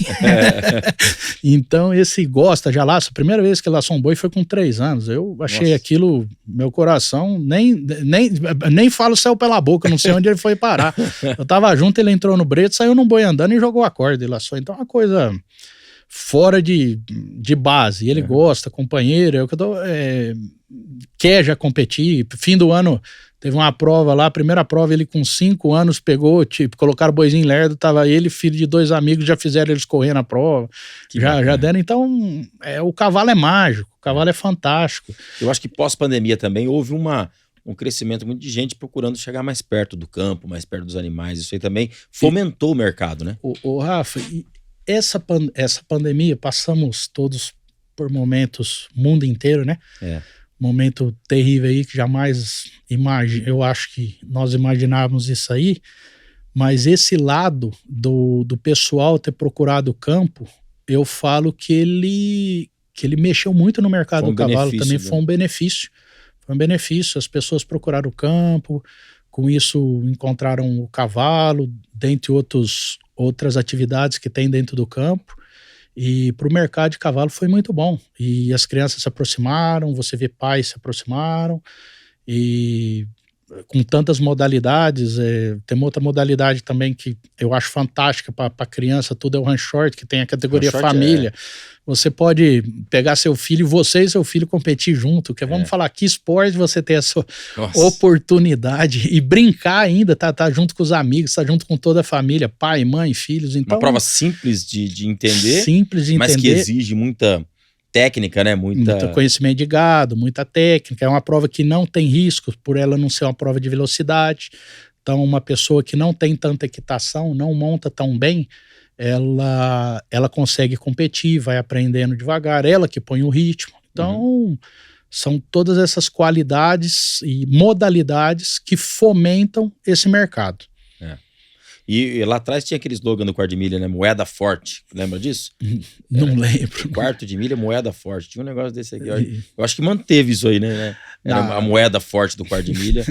Então, esse gosta, já laço. A primeira vez que laçou um boi foi com 3 anos. Eu achei aquilo, meu coração, nem falo céu pela boca, não sei onde ele foi parar. Eu tava junto, ele entrou no breto, saiu num boi andando e jogou a corda e laçou. Então, é uma coisa fora de base, e ele gosta, companheiro, quer já competir. Fim do ano teve uma prova lá, a primeira prova ele com 5 anos pegou, colocaram boizinho lerdo, tava ele, filho de 2 amigos, já fizeram eles correr na prova, já deram. Então o cavalo é mágico, o cavalo é fantástico. Eu acho que pós-pandemia também houve um crescimento muito de gente procurando chegar mais perto do campo, mais perto dos animais, isso aí também fomentou o mercado, né? O Rafa, essa pandemia, passamos todos por momentos, mundo inteiro, né? Momento terrível aí que jamais eu acho que nós imaginávamos isso aí, mas esse lado do pessoal ter procurado o campo, eu falo que ele mexeu muito no mercado do cavalo também, né? Foi um benefício, as pessoas procuraram o campo, com isso encontraram o cavalo, dentre outras atividades que tem dentro do campo, e para o mercado de cavalo foi muito bom, e as crianças se aproximaram, você vê pais se aproximaram, e com tantas modalidades, tem uma outra modalidade também que eu acho fantástica para criança, tudo é o run short, que tem a categoria família. Você pode pegar seu filho, você e seu filho competir junto, vamos falar que esporte você tem a sua oportunidade e brincar ainda, tá junto com os amigos, tá junto com toda a família, pai, mãe, filhos. Então, uma prova simples de entender, mas que exige muita técnica, né? Muito conhecimento de gado, muita técnica. É uma prova que não tem risco, por ela não ser uma prova de velocidade. Então, uma pessoa que não tem tanta equitação, não monta tão bem, ela consegue competir, vai aprendendo devagar, ela que põe o ritmo. Então, são todas essas qualidades e modalidades que fomentam esse mercado. E lá atrás tinha aquele slogan do quarto de milha, né? Moeda forte. Lembra disso? Não lembro. Quarto de milha, moeda forte. Tinha um negócio desse aqui. Eu acho que manteve isso aí, né? Era a moeda forte do quarto de milha.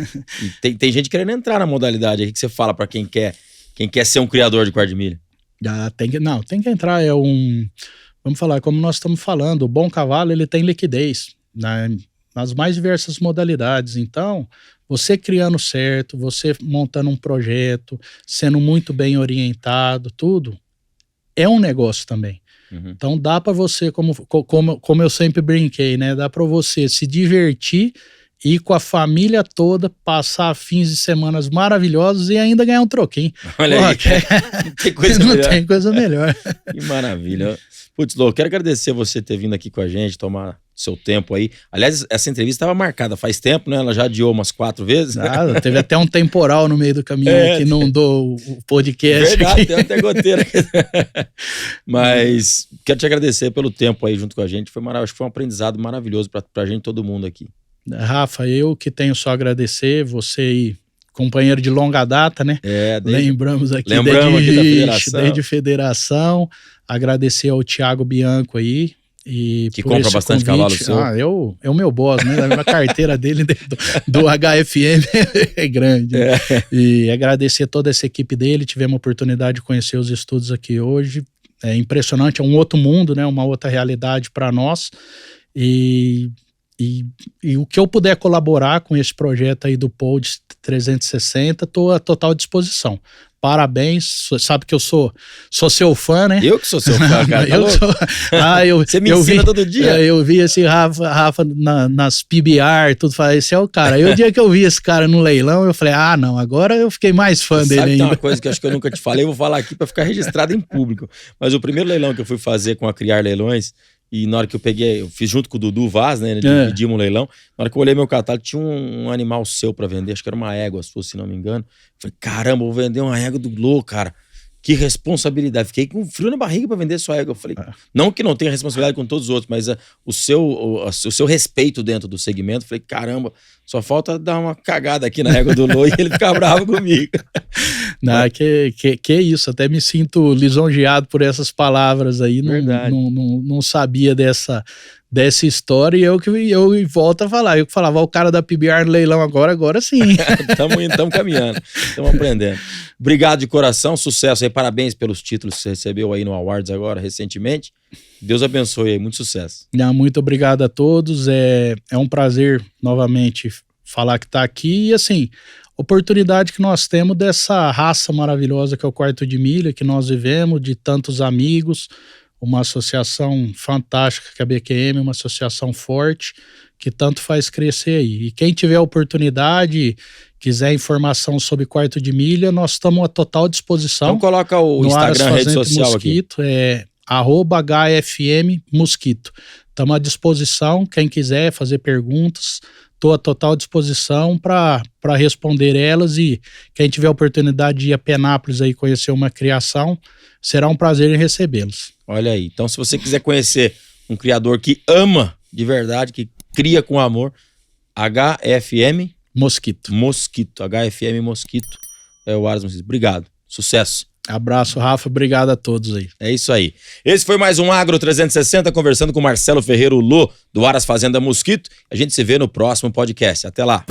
E tem gente querendo entrar na modalidade. O que você fala para quem quer ser um criador de quarto de milha? Tem que entrar. Vamos falar, como nós estamos falando, o bom cavalo ele tem liquidez, né, nas mais diversas modalidades. Então, você criando certo, você montando um projeto, sendo muito bem orientado, tudo, é um negócio também. Então dá para você, como eu sempre brinquei, né? Dá para você se divertir, ir com a família toda, passar fins de semanas maravilhosos e ainda ganhar um troquinho. Olha aí, não tem coisa melhor. Que maravilha. Putz, Lô, quero agradecer você ter vindo aqui com a gente, tomar seu tempo aí. Aliás, essa entrevista estava marcada faz tempo, né? Ela já adiou umas 4 vezes. Teve até um temporal no meio do caminho que inundou o podcast. Verdade, aqui. tem até goteira. Mas quero te agradecer pelo tempo aí junto com a gente. Acho que foi um aprendizado maravilhoso pra gente, todo mundo aqui. Rafa, eu que tenho só a agradecer, você aí, companheiro de longa data, né? Lembramos aqui da federação. Desde federação. Agradecer ao Thiago Bianco aí. Que compra bastante cavalo seu. É o meu boss, né? A carteira dele do HFM é grande. E agradecer toda essa equipe dele. Tivemos a oportunidade de conhecer os estúdios aqui hoje. É impressionante, é um outro mundo, né? Uma outra realidade para nós. E o que eu puder colaborar com esse projeto aí do Pod 360, estou à total disposição. Parabéns, sabe que eu sou seu fã, né? Eu que sou seu fã, cara. Você me ensina todo dia. Eu vi esse Rafa nas PBR, tudo, falei, esse é o cara. Aí o dia que eu vi esse cara no leilão, eu falei, não, agora eu fiquei mais fã dele ainda. Tem uma coisa que eu acho que eu nunca te falei, eu vou falar aqui para ficar registrado em público. Mas o primeiro leilão que eu fui fazer com a Criar Leilões, e na hora que eu fiz junto com o Dudu Vaz, né? Dividimos um leilão. Na hora que eu olhei meu catálogo, tinha um animal seu pra vender, acho que era uma égua, se não me engano. Eu falei, caramba, vou vender uma égua do Lô, cara. Que responsabilidade. Fiquei com frio na barriga pra vender sua égua. Eu falei, não que não tenha responsabilidade com todos os outros, mas o seu respeito dentro do segmento. Eu falei, caramba, só falta dar uma cagada aqui na égua do Lô e ele ficar bravo comigo. Que isso, até me sinto lisonjeado por essas palavras aí. Não sabia dessa história, e eu volto a falar. Eu que falava, o cara da PBR no leilão agora sim. Estamos caminhando, estamos aprendendo. Obrigado de coração, sucesso aí, parabéns pelos títulos que você recebeu aí no Awards agora, recentemente. Deus abençoe aí, muito sucesso. Muito obrigado a todos, é um prazer novamente falar que tá aqui, e assim, oportunidade que nós temos dessa raça maravilhosa que é o Quarto de Milha, que nós vivemos, de tantos amigos, uma associação fantástica que é a BQM, uma associação forte, que tanto faz crescer aí. E quem tiver a oportunidade, quiser informação sobre Quarto de Milha, nós estamos à total disposição. Então coloca o Instagram, rede social Mosquito, aqui. É @HFM Mosquito. Estamos à disposição, quem quiser fazer perguntas, estou à total disposição para responder elas, e quem tiver a oportunidade de ir a Penápolis aí conhecer uma criação, será um prazer em recebê-los. Olha aí, então se você quiser conhecer um criador que ama de verdade, que cria com amor, HFM Mosquito. HFM Mosquito é o Aras Mosquito. Obrigado, sucesso. Abraço, Rafa, obrigado a todos aí. É isso aí. Esse foi mais um Agro 360, conversando com Marcelo Ferreira, o Lô, do Aras Fazenda Mosquito. A gente se vê no próximo podcast. Até lá.